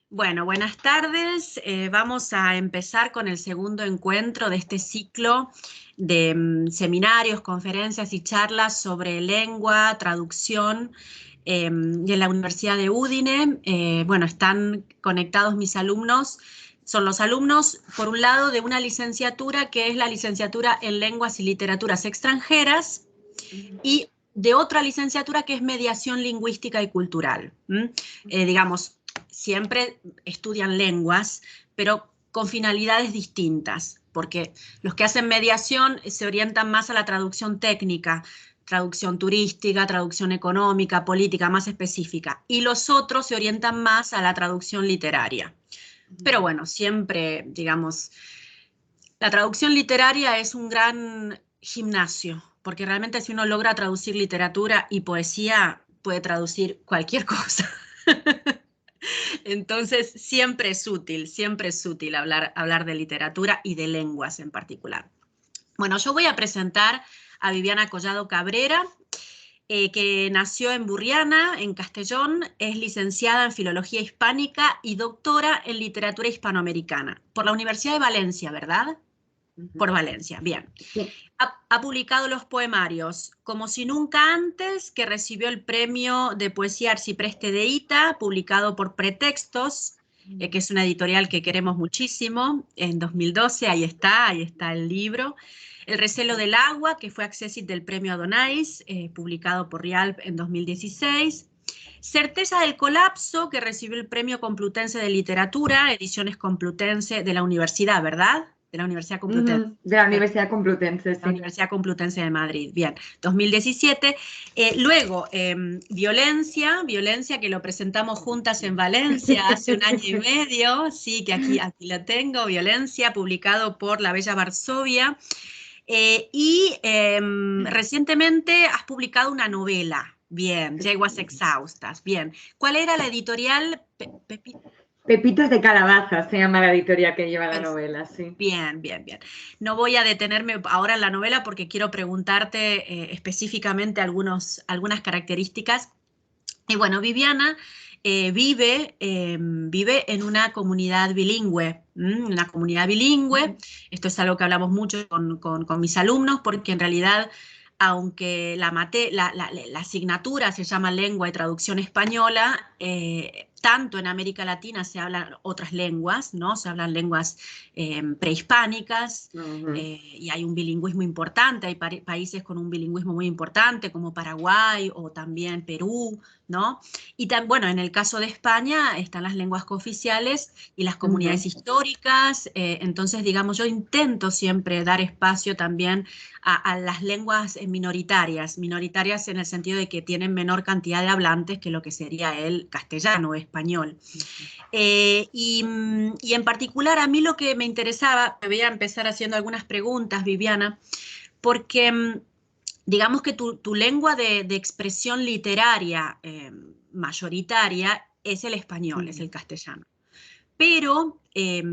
Bueno, buenas tardes. Vamos a empezar con el segundo encuentro de este ciclo de seminarios, conferencias y charlas sobre lengua, traducción de la Universidad de Udine. Bueno, están conectados mis alumnos. Son los alumnos, por un lado, de una licenciatura que es la licenciatura en Lenguas y Literaturas Extranjeras y de otra licenciatura que es Mediación Lingüística y Cultural. Digamos, siempre estudian lenguas, pero con finalidades distintas, porque los que hacen mediación se orientan más a la traducción técnica, traducción turística, traducción económica, política, más específica, y los otros se orientan más a la traducción literaria. Pero bueno, siempre, digamos, la traducción literaria es un gran gimnasio, porque realmente si uno logra traducir literatura y poesía, puede traducir cualquier cosa. Entonces, siempre es útil hablar de literatura y de lenguas en particular. Bueno, yo voy a presentar a Viviana Collado Cabrera, que nació en Burriana, en Castellón, es licenciada en Filología Hispánica y doctora en Literatura Hispanoamericana, por la Universidad de Valencia, ¿verdad? Por Valencia, bien. Sí. Ha publicado los poemarios Como si nunca antes, que recibió el premio de poesía Arcipreste de Ita, publicado por Pretextos, que es una editorial que queremos muchísimo, en 2012, ahí está el libro. El recelo del agua, que fue accésit del premio Adonais, publicado por Rialp en 2016. Certeza del colapso, que recibió el premio Complutense de Literatura, Ediciones Complutense de la Universidad, ¿verdad? De la Universidad Complutense. De la Universidad Complutense, sí. La Universidad Complutense de Madrid, bien, 2017. Luego, Violencia, que lo presentamos juntas en Valencia hace un año y medio, sí, que aquí lo tengo, Violencia, publicado por La Bella Varsovia. Recientemente has publicado una novela, bien, Yeguas Exhaustas, bien. ¿Cuál era la editorial? Pepitos de Calabaza se llama la editorial que lleva la novela, sí. Bien. No voy a detenerme ahora en la novela porque quiero preguntarte específicamente algunas características. Y bueno, Viviana vive en una comunidad bilingüe, Esto es algo que hablamos mucho con mis alumnos, porque en realidad, aunque la asignatura se llama Lengua y Traducción Española, tanto en América Latina se hablan otras lenguas, ¿no? Se hablan lenguas prehispánicas, y hay un bilingüismo importante, hay países con un bilingüismo muy importante, como Paraguay o también Perú, ¿no? Y bueno, en el caso de España están las lenguas cooficiales y las comunidades históricas, entonces, digamos, yo intento siempre dar espacio también a las lenguas minoritarias en el sentido de que tienen menor cantidad de hablantes que lo que sería el castellano o español. Y en particular a mí lo que me interesaba, me voy a empezar haciendo algunas preguntas, Viviana, porque digamos que tu lengua de expresión literaria mayoritaria es el español, es el castellano. Pero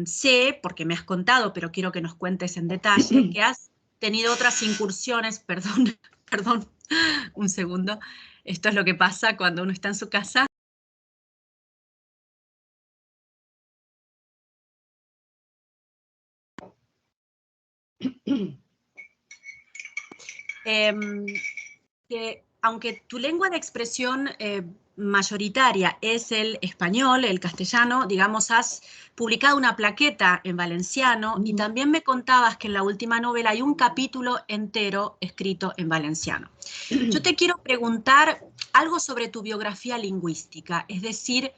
sé, porque me has contado, pero quiero que nos cuentes en detalle, que has tenido otras incursiones, perdón, un segundo, esto es lo que pasa cuando uno está en su casa. Que aunque tu lengua de expresión mayoritaria es el español, el castellano, digamos, has publicado una plaqueta en valenciano y también me contabas que en la última novela hay un capítulo entero escrito en valenciano. Yo te quiero preguntar algo sobre tu biografía lingüística, es decir,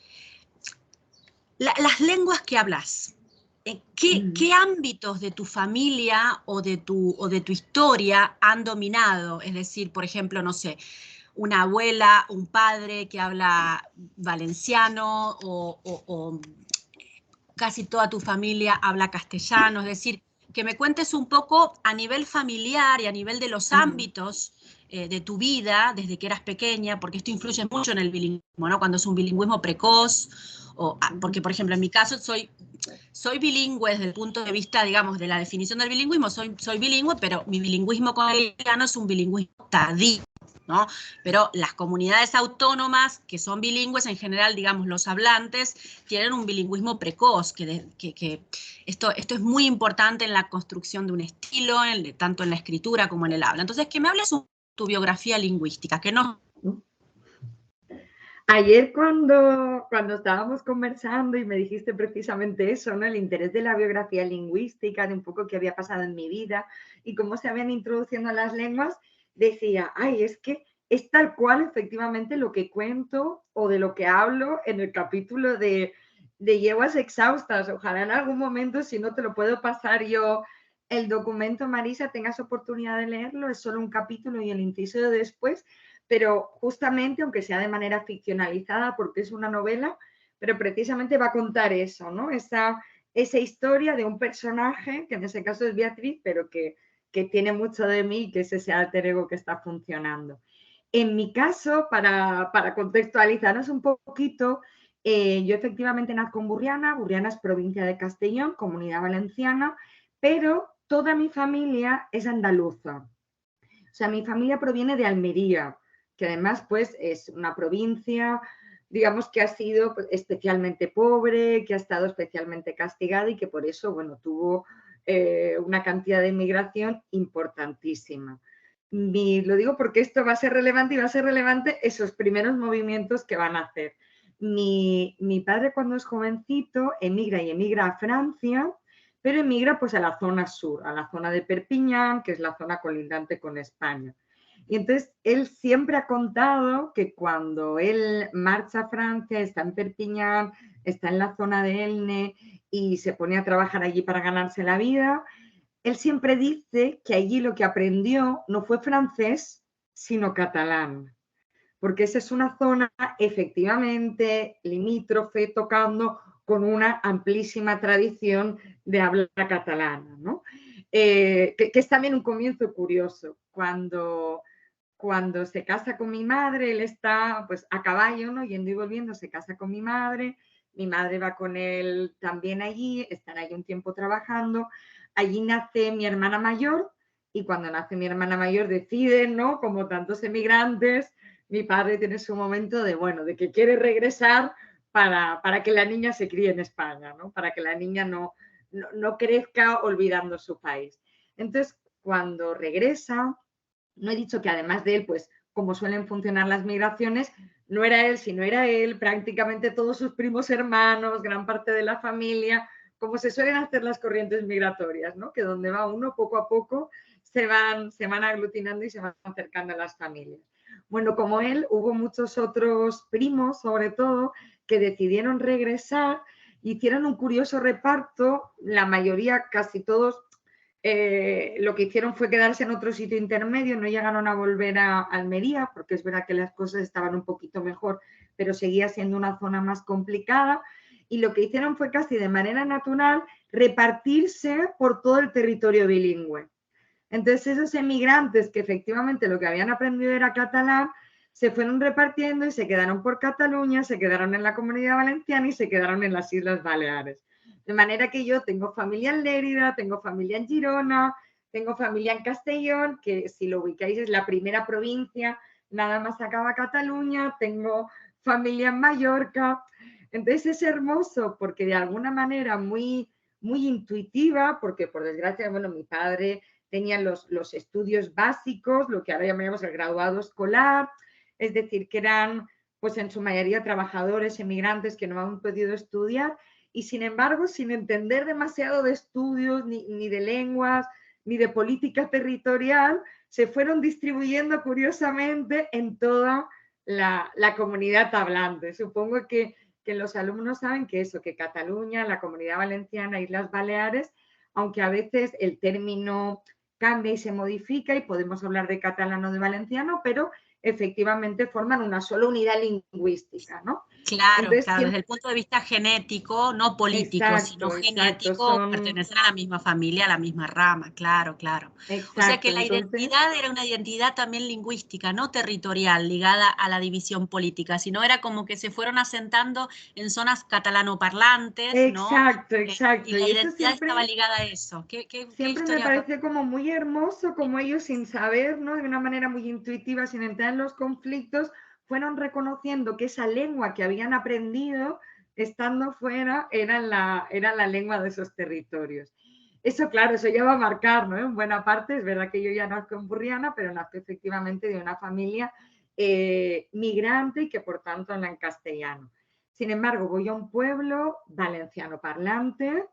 las lenguas que hablas. ¿Qué ámbitos de tu familia o de tu historia han dominado? Es decir, por ejemplo, no sé, una abuela, un padre que habla valenciano o casi toda tu familia habla castellano. Es decir, que me cuentes un poco a nivel familiar y a nivel de los ámbitos de tu vida desde que eras pequeña, porque esto influye mucho en el bilingüismo, ¿no? Cuando es un bilingüismo precoz, porque, por ejemplo, en mi caso soy bilingüe desde el punto de vista, digamos, de la definición del bilingüismo, soy bilingüe, pero mi bilingüismo con el italiano es un bilingüismo tardío, ¿no? Pero las comunidades autónomas que son bilingües, en general, digamos, los hablantes, tienen un bilingüismo precoz, esto es muy importante en la construcción de un estilo, tanto en la escritura como en el habla. Entonces, que me hables de tu biografía lingüística, que no... Ayer cuando estábamos conversando y me dijiste precisamente eso, ¿no? El interés de la biografía lingüística, de un poco qué había pasado en mi vida y cómo se habían introduciendo las lenguas, decía, ay, es que es tal cual efectivamente lo que cuento o de lo que hablo en el capítulo de Yeguas Exhaustas. Ojalá en algún momento, si no te lo puedo pasar yo, el documento, Marisa, tengas oportunidad de leerlo. Es solo un capítulo y el inciso de después, pero justamente, aunque sea de manera ficcionalizada, porque es una novela, pero precisamente va a contar eso, ¿no? Esa historia de un personaje, que en ese caso es Beatriz, pero que tiene mucho de mí, que es ese alter ego que está funcionando. En mi caso, para contextualizarnos un poquito, yo efectivamente nazco en Burriana. Burriana es provincia de Castellón, Comunidad Valenciana, pero toda mi familia es andaluza. O sea, mi familia proviene de Almería, que además pues es una provincia, digamos, que ha sido especialmente pobre, que ha estado especialmente castigada y que por eso, bueno, tuvo una cantidad de inmigración importantísima. Lo digo porque esto va a ser relevante y va a ser relevante esos primeros movimientos que van a hacer. Mi padre cuando es jovencito emigra a Francia, pero emigra pues a la zona sur, a la zona de Perpiñán, que es la zona colindante con España. Y entonces él siempre ha contado que cuando él marcha a Francia, está en Perpiñán, está en la zona de Elne y se pone a trabajar allí para ganarse la vida, él siempre dice que allí lo que aprendió no fue francés, sino catalán, porque esa es una zona efectivamente limítrofe, tocando con una amplísima tradición de habla catalana, ¿no? Que es también un comienzo curioso. Cuando se casa con mi madre, él está pues a caballo, ¿no? Yendo y volviendo, se casa con mi madre va con él también allí, están allí un tiempo trabajando. Allí nace mi hermana mayor y cuando nace mi hermana mayor deciden, ¿no? Como tantos emigrantes, mi padre tiene su momento de, bueno, de que quiere regresar para que la niña se críe en España, ¿no? Para que la niña no crezca olvidando su país. Entonces, cuando regresa, no he dicho que además de él, pues como suelen funcionar las migraciones, no era él, sino era él, prácticamente todos sus primos hermanos, gran parte de la familia, como se suelen hacer las corrientes migratorias, ¿no? Que donde va uno, poco a poco se van aglutinando y se van acercando a las familias. Bueno, como él, hubo muchos otros primos, sobre todo, que decidieron regresar, hicieron un curioso reparto, la mayoría, casi todos, lo que hicieron fue quedarse en otro sitio intermedio, no llegaron a volver a Almería, porque es verdad que las cosas estaban un poquito mejor, pero seguía siendo una zona más complicada, y lo que hicieron fue casi de manera natural repartirse por todo el territorio bilingüe. Entonces esos emigrantes que efectivamente lo que habían aprendido era catalán, se fueron repartiendo y se quedaron por Cataluña, se quedaron en la Comunidad Valenciana y se quedaron en las Islas Baleares. De manera que yo tengo familia en Lérida, tengo familia en Girona, tengo familia en Castellón, que si lo ubicáis es la primera provincia, nada más acaba Cataluña, tengo familia en Mallorca. Entonces es hermoso porque de alguna manera muy, muy intuitiva, porque por desgracia, bueno, mi padre tenía los estudios básicos, lo que ahora llamamos el graduado escolar, es decir, que eran pues en su mayoría trabajadores, emigrantes que no han podido estudiar, y sin embargo, sin entender demasiado de estudios, ni de lenguas, ni de política territorial, se fueron distribuyendo curiosamente en toda la comunidad hablante. Supongo que los alumnos saben que eso, que Cataluña, la Comunidad Valenciana, Islas Baleares, aunque a veces el término cambia y se modifica y podemos hablar de catalán o de valenciano, pero efectivamente forman una sola unidad lingüística, ¿no? Claro, Entonces, claro, desde siempre, el punto de vista genético, no político, sino exacto, exacto, genético, son, pertenecer a la misma familia, a la misma rama, claro, claro. O sea exacto, que la entonces, identidad era una identidad también lingüística, no territorial, ligada a la división política, sino era como que se fueron asentando en zonas catalanoparlantes, ¿no? exacto, Y exacto. la Y eso identidad estaba siempre, ligada a eso. ¿Qué siempre me historia tan... pareció como muy hermoso, como ellos sin saber, ¿no? De una manera muy intuitiva, sin entrar en los conflictos, fueron reconociendo que esa lengua que habían aprendido estando fuera era la lengua de esos territorios. Eso, claro, eso ya va a marcar, ¿no? En buena parte, es verdad que yo ya nazco en Burriana, pero nazco efectivamente de una familia migrante y que por tanto habla en castellano. Sin embargo, voy a un pueblo valenciano parlante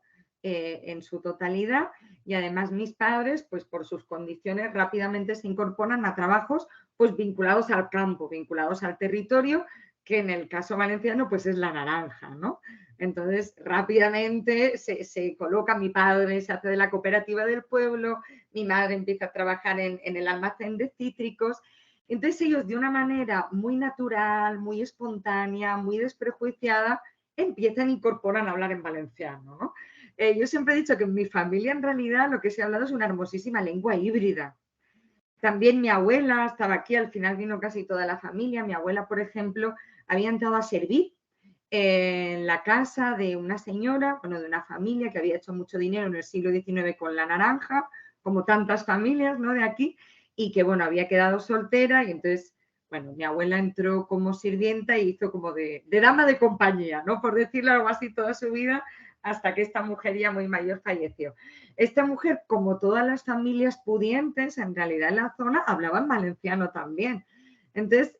en su totalidad y además mis padres, pues por sus condiciones, rápidamente se incorporan a trabajos pues vinculados al campo, vinculados al territorio, que en el caso valenciano pues es la naranja, ¿no? Entonces rápidamente se coloca, mi padre se hace de la cooperativa del pueblo, mi madre empieza a trabajar en el almacén de cítricos. Entonces ellos de una manera muy natural, muy espontánea, muy desprejuiciada, empiezan a incorporar a hablar en valenciano, ¿no? Yo siempre he dicho que en mi familia en realidad lo que se ha hablado es una hermosísima lengua híbrida. También mi abuela estaba aquí, al final vino casi toda la familia. Mi abuela, por ejemplo, había entrado a servir en la casa de una señora, bueno, de una familia que había hecho mucho dinero en el siglo XIX con la naranja, como tantas familias, ¿no? De aquí, y que, bueno, había quedado soltera y entonces, bueno, mi abuela entró como sirvienta y hizo como de dama de compañía, ¿no? Por decirlo algo así toda su vida, hasta que esta mujer ya muy mayor falleció. Esta mujer, como todas las familias pudientes, en realidad en la zona, hablaba en valenciano también. Entonces,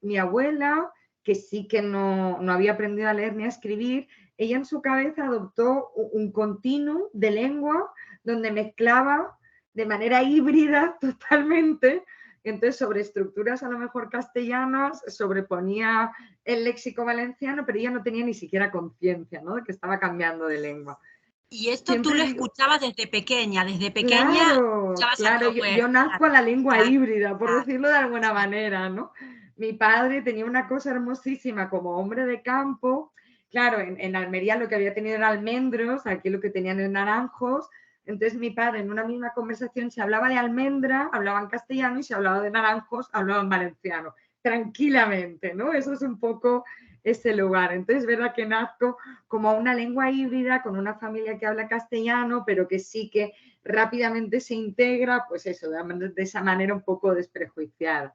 mi abuela, que sí que no había aprendido a leer ni a escribir, ella en su cabeza adoptó un continuum de lengua donde mezclaba de manera híbrida totalmente. Entonces, sobre estructuras a lo mejor castellanas, sobreponía el léxico valenciano, pero ella no tenía ni siquiera conciencia, ¿no? De que estaba cambiando de lengua. Y esto tú Siempre lo digo, escuchabas desde pequeña escuchabas a tu claro, yo abuela. nazco a la lengua Claro, híbrida, por claro, decirlo de alguna sí. manera, ¿no? Mi padre tenía una cosa hermosísima como hombre de campo. Claro, en Almería lo que había tenido eran almendros, aquí lo que tenían eran naranjos. Entonces mi padre en una misma conversación se hablaba de almendra, hablaba en castellano y se hablaba de naranjos, hablaba en valenciano, tranquilamente, ¿no? Eso es un poco ese lugar. Entonces es verdad que nazco como una lengua híbrida, con una familia que habla castellano, pero que sí que rápidamente se integra, pues eso, de esa manera un poco desprejuiciada.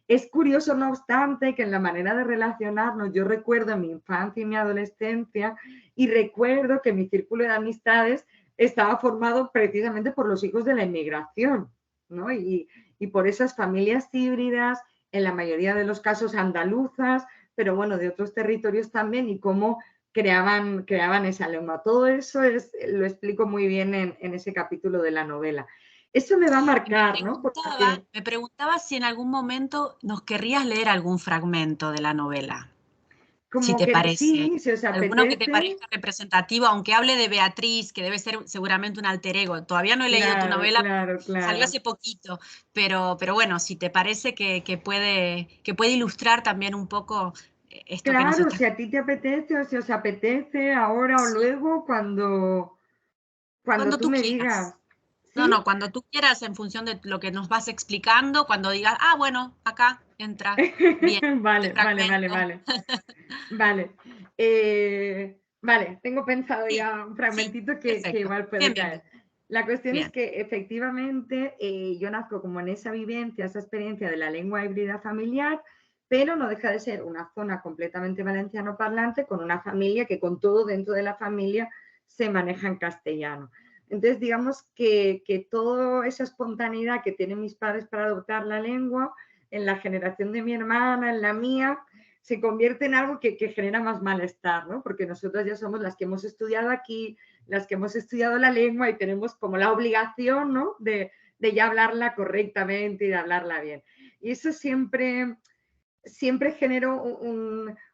Es curioso, no obstante, que en la manera de relacionarnos, yo recuerdo en mi infancia y mi adolescencia, y recuerdo que mi círculo de amistades estaba formado precisamente por los hijos de la inmigración, ¿no? Y por esas familias híbridas, en la mayoría de los casos andaluzas, pero bueno, de otros territorios también, y cómo creaban esa lengua. Todo eso lo explico muy bien en ese capítulo de la novela. Eso me va a Y me marcar, ¿no? preguntaba, Porque me preguntaba si en algún momento nos querrías leer algún fragmento de la novela, si como te que parece. sí, si os Alguno que te apetece, parezca representativo, aunque hable de Beatriz, que debe ser seguramente un alter ego. Todavía no he leído tu claro, novela, claro, salió claro. hace poquito, pero bueno, si te parece que puede ilustrar también un poco esto que nos Claro, estás... si a ti te apetece o si os apetece ahora o Sí, luego, cuando cuando tú tú me quieras. digas, No, ¿sí? no, cuando tú quieras, en función de lo que nos vas explicando, cuando digas, ah, bueno, acá entra bien este Vale, vale, vale, fragmento. vale. Vale. Vale, tengo pensado Sí, ya un sí, fragmentito que perfecto. igual puede Bien, bien, caer. bien. La cuestión es Bien. que efectivamente yo nazco como en esa vivencia, esa experiencia de la lengua híbrida familiar, pero no deja de ser una zona completamente valenciano parlante con una familia que con todo dentro de la familia se maneja en castellano. Entonces, digamos que toda esa espontaneidad que tienen mis padres para adoptar la lengua, en la generación de mi hermana, en la mía, se convierte en algo que genera más malestar, ¿no? Porque nosotras ya somos las que hemos estudiado aquí, las que hemos estudiado la lengua y tenemos como la obligación, ¿no? De ya hablarla correctamente y de hablarla bien. Y eso siempre generó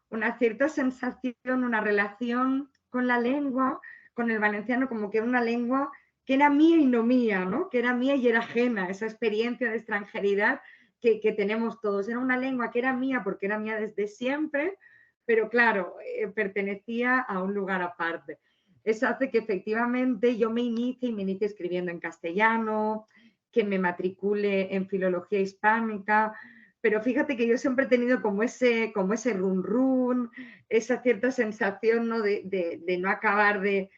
una cierta sensación, una relación con la lengua, con el valenciano, como que era una lengua que era mía y no mía, ¿no? Que era mía y era ajena, esa experiencia de extranjeridad que tenemos todos. Era una lengua que era mía porque era mía desde siempre, pero claro, pertenecía a un lugar aparte. Eso hace que efectivamente yo me inicie escribiendo en castellano, que me matricule en filología hispánica, pero fíjate que yo siempre he tenido como ese run run, esa cierta sensación, ¿no? de no acabar de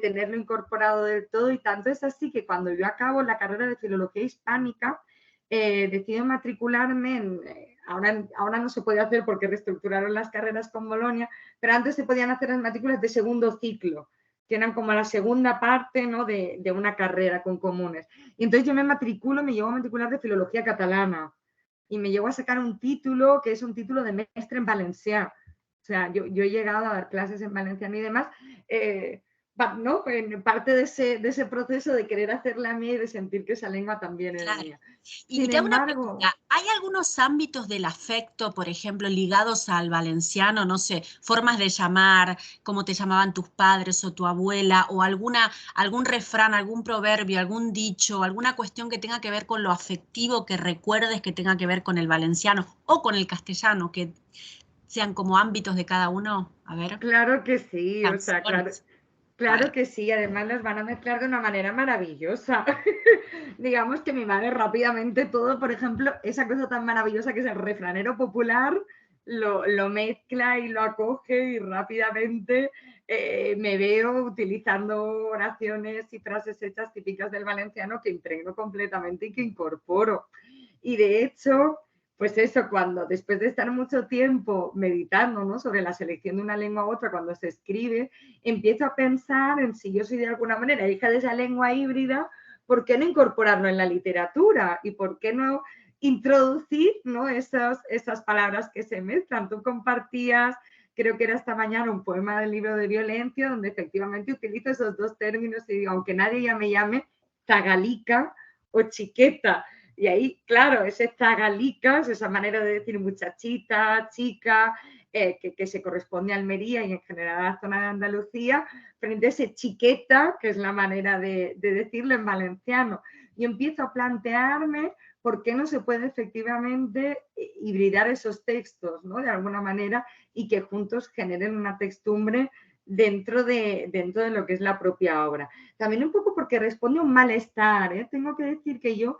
tenerlo incorporado del todo, y tanto es así que cuando yo acabo la carrera de filología hispánica, decido matricularme ahora no se puede hacer porque reestructuraron las carreras con Bolonia, pero antes se podían hacer las matrículas de segundo ciclo, que eran como la segunda parte, ¿no? de una carrera con comunes. Y entonces yo me llevo a matricular de filología catalana y me llevo a sacar un título que es un título de mestre en valencià. O sea, yo he llegado a dar clases en valenciano y demás, ¿no? En parte de ese proceso de querer hacerla mía y de sentir que esa lengua también era Claro. mía. Y Sin te hago una embargo, pregunta, ¿hay algunos ámbitos del afecto, por ejemplo, ligados al valenciano, no sé, formas de llamar, como te llamaban tus padres o tu abuela, o algún refrán, algún proverbio, algún dicho, alguna cuestión que tenga que ver con lo afectivo, que recuerdes que tenga que ver con el valenciano o con el castellano, que sean como ámbitos de cada uno? A ver, claro que sí, o sea, claro, canciones. A claro ver. que sí, además las van a mezclar de una manera maravillosa. Digamos que mi madre rápidamente todo, por ejemplo, esa cosa tan maravillosa que es el refranero popular, lo mezcla y lo acoge y rápidamente me veo utilizando oraciones y frases hechas típicas del valenciano que impregno completamente y que incorporo. Y de hecho, pues eso, cuando después de estar mucho tiempo meditando, ¿no? sobre la selección de una lengua u otra, cuando se escribe, empiezo a pensar en si yo soy de alguna manera hija de esa lengua híbrida, ¿por qué no incorporarlo en la literatura? ¿Y por qué no introducir, ¿no? esas palabras que se mezclan? Tú compartías, creo que era esta mañana, un poema del libro de violencia, donde efectivamente utilizo esos dos términos y digo, aunque nadie ya me llame zagalica o chiqueta. Y ahí, claro, ese zagalicas, esa manera de decir muchachita, chica, que se corresponde a Almería y en general a la zona de Andalucía, frente a ese chiqueta, que es la manera de decirlo en valenciano. Y empiezo a plantearme por qué no se puede efectivamente hibridar esos textos, ¿no? De alguna manera, y que juntos generen una textumbre dentro de lo que es la propia obra. También un poco porque responde a un malestar, ¿eh? Tengo que decir que yo,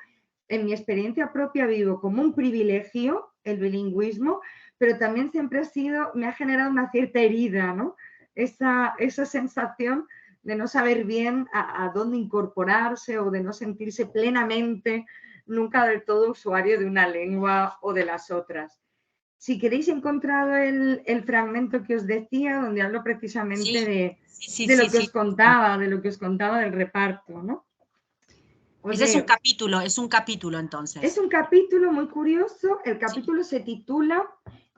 en mi experiencia propia, vivo como un privilegio el bilingüismo, pero también siempre me ha generado una cierta herida, ¿no? Esa sensación de no saber bien a dónde incorporarse o de no sentirse plenamente nunca del todo usuario de una lengua o de las otras. Si queréis, he encontrado el fragmento que os decía, donde hablo precisamente Sí, sí, de sí, lo que sí. os contaba, del reparto, ¿no? Os Ese leo. es un capítulo Es entonces. un capítulo muy curioso. El Sí. capítulo se titula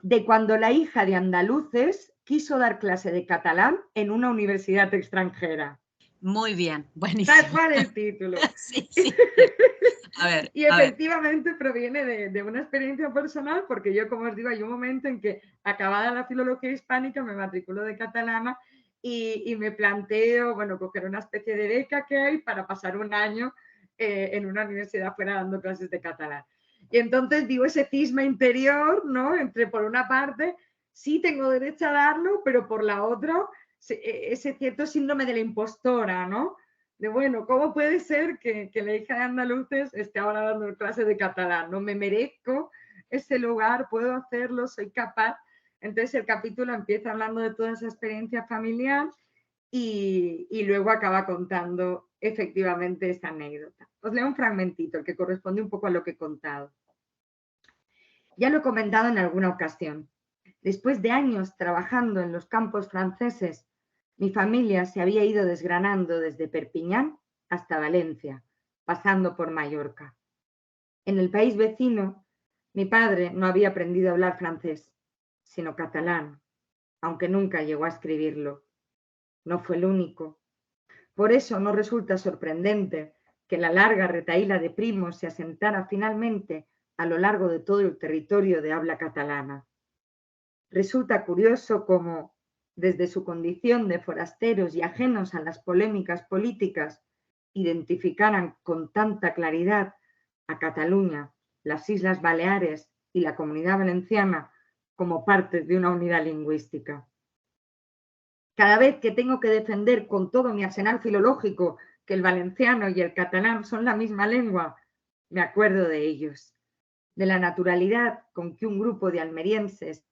De cuando la hija de andaluces quiso dar clase de catalán en una universidad extranjera. Muy bien, Tal buenísimo. cual el título. Sí, sí, sí. A ver, Y a ver. efectivamente proviene de una experiencia personal, porque yo, como os digo, hay un momento en que, acabada la filología hispánica, me matriculo de catalana y me planteo, bueno, coger una especie de beca que hay para pasar un año en una universidad fuera dando clases de catalán. Y entonces digo ese cisma interior, ¿no? Entre, por una parte, sí tengo derecho a darlo, pero por la otra, ese cierto síndrome de la impostora, ¿no? De bueno, ¿cómo puede ser que la hija de andaluces esté ahora dando clases de catalán? No me merezco ese lugar, puedo hacerlo, soy capaz. Entonces el capítulo empieza hablando de toda esa experiencia familiar y luego acaba contando efectivamente esta anécdota. Os leo un fragmentito que corresponde un poco a lo que he contado. Ya lo he comentado en alguna ocasión. Después de años trabajando en los campos franceses, mi familia se había ido desgranando desde Perpiñán hasta Valencia, pasando por Mallorca. En el país vecino, mi padre no había aprendido a hablar francés, sino catalán, aunque nunca llegó a escribirlo. No fue el único. Por eso no resulta sorprendente que la larga retahíla de primos se asentara finalmente a lo largo de todo el territorio de habla catalana. Resulta curioso cómo, desde su condición de forasteros y ajenos a las polémicas políticas, identificaran con tanta claridad a Cataluña, las Islas Baleares y la Comunidad Valenciana como parte de una unidad lingüística. Cada vez que tengo que defender con todo mi arsenal filológico que el valenciano y el catalán son la misma lengua, me acuerdo de ellos, de la naturalidad con que un grupo de almerienses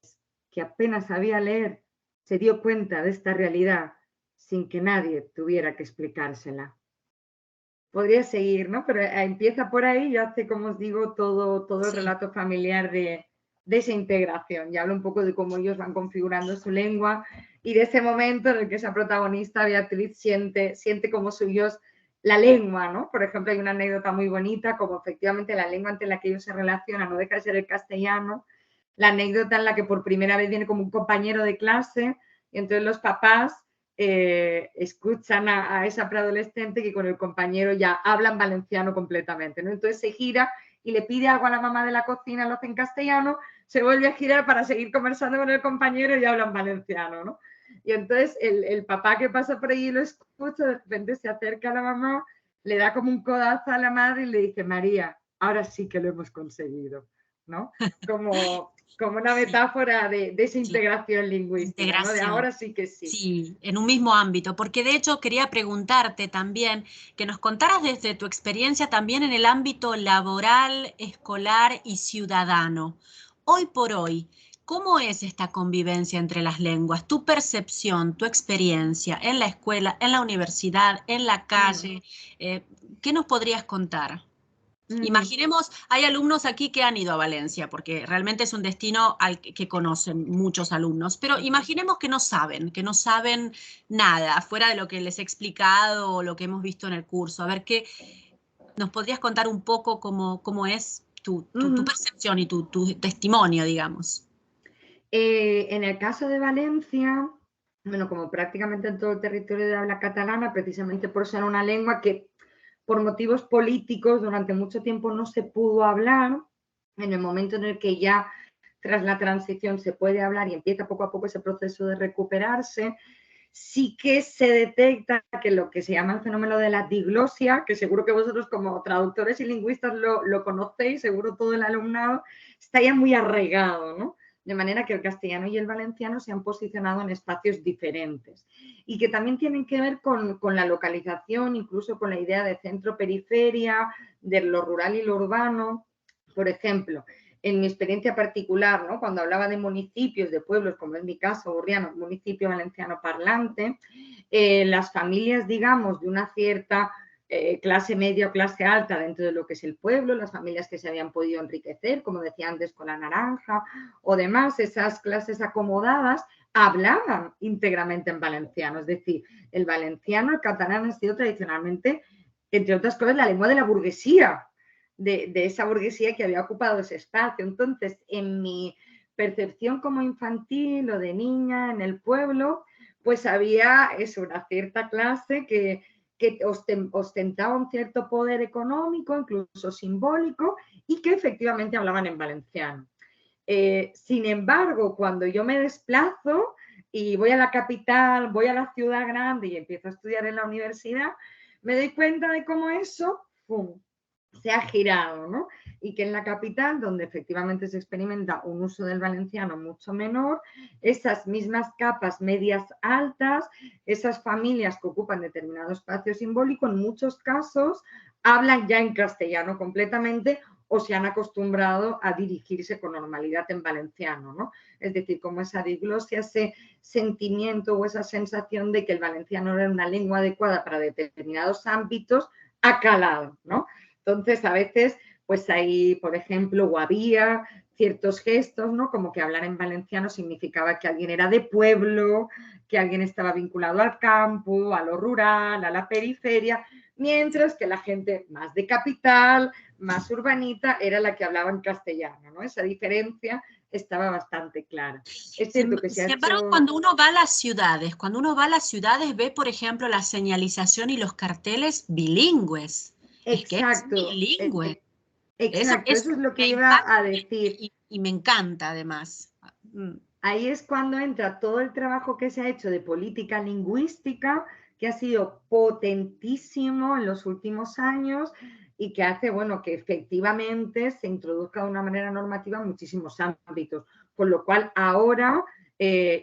que apenas sabía leer se dio cuenta de esta realidad sin que nadie tuviera que explicársela. Podría seguir, ¿no? Pero empieza por ahí y hace, como os digo, todo el Sí. relato familiar de esa integración. Y habla un poco de cómo ellos van configurando su lengua y de ese momento en el que esa protagonista, Beatriz, siente como suyos la lengua, ¿no? Por ejemplo, hay una anécdota muy bonita, como efectivamente la lengua ante la que ellos se relacionan no deja de ser el castellano, la anécdota en la que por primera vez viene como un compañero de clase y entonces los papás escuchan a esa preadolescente que con el compañero ya hablan valenciano completamente, ¿no? Entonces se gira y le pide algo a la mamá de la cocina, lo hace en castellano, se vuelve a girar para seguir conversando con el compañero y hablan valenciano, ¿no? Y entonces el papá que pasa por ahí lo escucha, de repente se acerca a la mamá, le da como un codazo a la madre y le dice, María, ahora sí que lo hemos conseguido, ¿no? Como una Sí, metáfora de esa sí, integración lingüística, ¿no? De integración. ahora sí que sí. Sí, en un mismo ámbito, porque de hecho quería preguntarte también que nos contaras desde tu experiencia también en el ámbito laboral, escolar y ciudadano. Hoy por hoy, ¿cómo es esta convivencia entre las lenguas? Tu percepción, tu experiencia en la escuela, en la universidad, en la Mm, calle, ¿qué nos podrías contar? ujú, Imaginemos, hay alumnos aquí que han ido a Valencia, porque realmente es un destino al que conocen muchos alumnos, pero imaginemos que no saben nada, fuera de lo que les he explicado o lo que hemos visto en el curso. A ver, ¿qué nos podrías contar un poco cómo es tu ujú. percepción y tu testimonio, digamos? En el caso de Valencia, bueno, como prácticamente en todo el territorio de habla catalana, precisamente por ser una lengua que por motivos políticos durante mucho tiempo no se pudo hablar, en el momento en el que ya tras la transición se puede hablar y empieza poco a poco ese proceso de recuperarse, sí que se detecta que lo que se llama el fenómeno de la diglosia, que seguro que vosotros como traductores y lingüistas lo conocéis, seguro todo el alumnado, está ya muy arraigado, ¿no? De manera que el castellano y el valenciano se han posicionado en espacios diferentes y que también tienen que ver con la localización, incluso con la idea de centro-periferia, de lo rural y lo urbano. Por ejemplo, en mi experiencia particular, ¿no? Cuando hablaba de municipios, de pueblos, como es mi caso, Burriano, municipio valenciano parlante, las familias, digamos, de una cierta clase media o clase alta dentro de lo que es el pueblo, las familias que se habían podido enriquecer, como decía antes, con la naranja o demás, esas clases acomodadas hablaban íntegramente en valenciano, es decir, el valenciano, el catalán ha sido tradicionalmente, entre otras cosas, la lengua de la burguesía, de esa burguesía que había ocupado ese espacio. Entonces, en mi percepción como infantil o de niña en el pueblo, pues había eso, una cierta clase que ostentaba un cierto poder económico, incluso simbólico, y que efectivamente hablaban en valenciano. Sin embargo, cuando yo me desplazo y voy a la capital, voy a la ciudad grande y empiezo a estudiar en la universidad, me doy cuenta de cómo eso ¡pum!, se ha girado, ¿no? Y que en la capital, donde efectivamente se experimenta un uso del valenciano mucho menor, esas mismas capas medias altas, esas familias que ocupan determinado espacio simbólico, en muchos casos hablan ya en castellano completamente o se han acostumbrado a dirigirse con normalidad en valenciano, ¿no? Es decir, como esa diglosia, ese sentimiento o esa sensación de que el valenciano era una lengua adecuada para determinados ámbitos, ha calado, ¿no? Entonces, a veces, pues hay, por ejemplo, o había ciertos gestos, ¿no? Como que hablar en valenciano significaba que alguien era de pueblo, que alguien estaba vinculado al campo, a lo rural, a la periferia, mientras que la gente más de capital, más urbanita, era la que hablaba en castellano, ¿no? Esa diferencia estaba bastante clara. Es cierto que se ha Sin embargo, hecho... cuando uno va a las ciudades, ve, por ejemplo, la señalización y los carteles bilingües. Es que es Exacto, bilingüe. exacto, eso es lo que Me iba impacta a decir. y me encanta además. Mm, Ahí es cuando entra todo el trabajo que se ha hecho de política lingüística, que ha sido potentísimo en los últimos años, y que hace, bueno, que efectivamente se introduzca de una manera normativa en muchísimos ámbitos. Con lo cual, ahora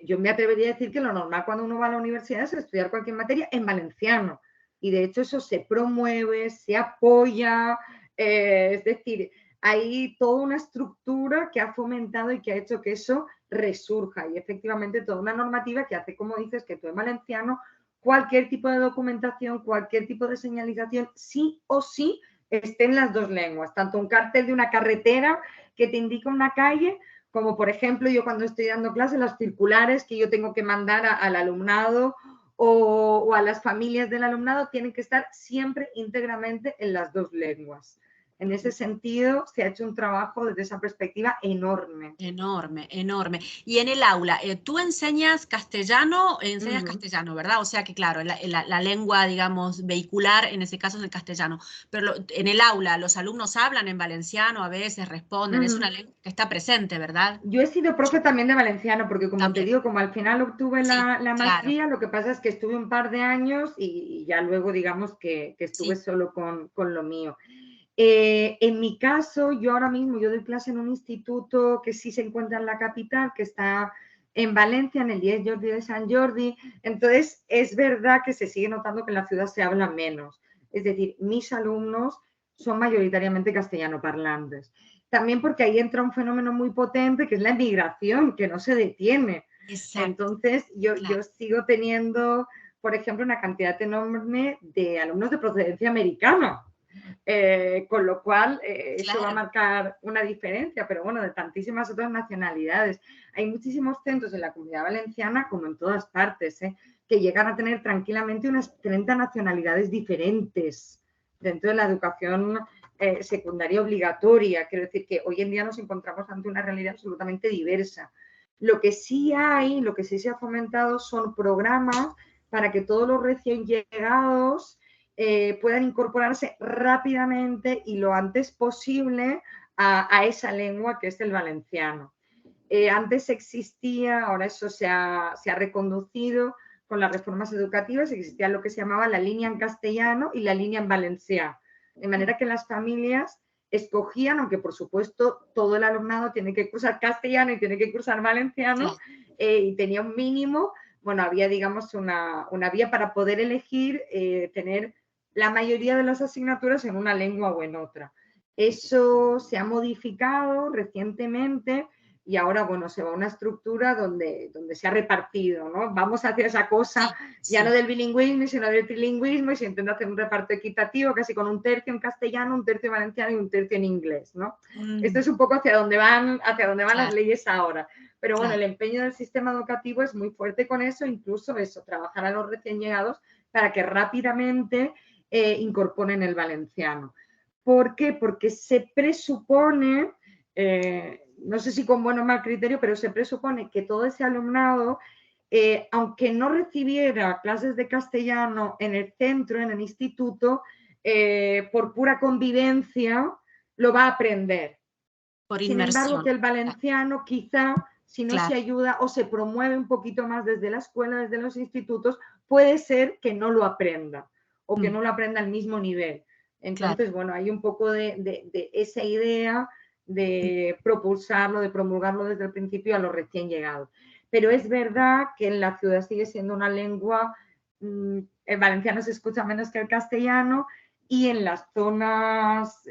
yo me atrevería a decir que lo normal cuando uno va a la universidad es estudiar cualquier materia en valenciano. Y de hecho eso se promueve, se apoya, es decir, hay toda una estructura que ha fomentado y que ha hecho que eso resurja. Y efectivamente toda una normativa que hace, como dices, que tú en valenciano, cualquier tipo de documentación, cualquier tipo de señalización, sí o sí esté en las dos lenguas. Tanto un cartel de una carretera que te indica una calle, como por ejemplo yo cuando estoy dando clases, las circulares que yo tengo que mandar al alumnado o a las familias del alumnado tienen que estar siempre íntegramente en las dos lenguas. En ese sentido, se ha hecho un trabajo desde esa perspectiva enorme. Enorme, enorme. Y en el aula, ¿tú enseñas castellano, ¿verdad? O sea que, claro, la lengua, digamos, vehicular en ese caso es el castellano. Pero en el aula, los alumnos hablan en valenciano, a veces responden, es una lengua que está presente, ¿verdad? Yo he sido profe también de valenciano, porque como te También. digo, como al final obtuve Sí, la claro. maestría, lo que pasa es que estuve un par de años y ya luego digamos que estuve Sí. solo con lo mío. En mi caso, yo ahora mismo, yo doy clase en un instituto que sí se encuentra en la capital, que está en Valencia, en el 10 Jordi de Sant Jordi. Entonces, es verdad que se sigue notando que en la ciudad se habla menos. Es decir, mis alumnos son mayoritariamente castellano parlantes. También porque ahí entra un fenómeno muy potente, que es la emigración, que no se detiene. Exacto, Entonces, yo claro. sigo teniendo, por ejemplo, una cantidad enorme de alumnos de procedencia americana. Con lo cual, eso va a Claro. marcar una diferencia, pero bueno, de tantísimas otras nacionalidades. Hay muchísimos centros en la Comunidad Valenciana, como en todas partes, que llegan a tener tranquilamente unas 30 nacionalidades diferentes dentro de la educación secundaria obligatoria. Quiero decir que hoy en día nos encontramos ante una realidad absolutamente diversa. Lo que sí hay, lo que sí se ha fomentado son programas para que todos los recién llegados puedan incorporarse rápidamente y lo antes posible a esa lengua que es el valenciano. Antes existía, ahora eso se ha reconducido con las reformas educativas, existía lo que se llamaba la línea en castellano y la línea en valenciano. De manera que las familias escogían, aunque por supuesto todo el alumnado tiene que cursar castellano y tiene que cursar valenciano, Claro. y tenía un mínimo, bueno, había digamos una vía para poder elegir tener la mayoría de las asignaturas en una lengua o en otra. Eso se ha modificado recientemente y ahora, bueno, se va a una estructura donde se ha repartido, ¿no? Vamos hacia esa cosa Sí, ya no sí. del bilingüismo, sino del trilingüismo y se intenta hacer un reparto equitativo, casi con un tercio en castellano, un tercio en valenciano y un tercio en inglés, ¿no? Esto es un poco hacia dónde van las Claro, leyes ahora. Pero bueno, el claro. empeño del sistema educativo es muy fuerte con eso, incluso eso, trabajar a los recién llegados para que rápidamente incorporen el valenciano. ¿Por qué? Porque se presupone, no sé si con buen o mal criterio, pero se presupone que todo ese alumnado, aunque no recibiera clases de castellano en el centro, en el instituto, por pura convivencia, lo va a aprender. Por Sin embargo, que inmersión. el valenciano quizá, si no se Claro. ayuda o se promueve un poquito más desde la escuela, desde los institutos, puede ser que no lo aprenda o que Mm, no lo aprenda al mismo nivel. claro. Entonces, bueno, hay un poco de esa idea Mm, de propulsarlo, de promulgarlo desde el principio a los recién llegados. Pero es verdad que en la ciudad sigue siendo una lengua, el valenciano se escucha menos que el castellano y en las zonas,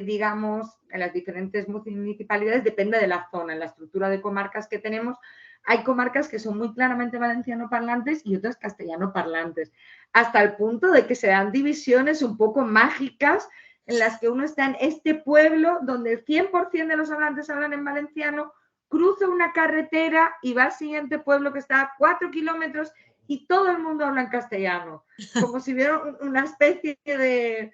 digamos, en las diferentes municipalidades, depende de la zona, en la estructura de comarcas que tenemos, hay comarcas que son muy claramente valenciano parlantes y otras castellano parlantes, hasta el punto de que se dan divisiones un poco mágicas en las que uno está en este pueblo donde el 100% de los hablantes hablan en valenciano, cruza una carretera y va al siguiente pueblo que está a 4 kilómetros y todo el mundo habla en castellano, como si hubiera una especie de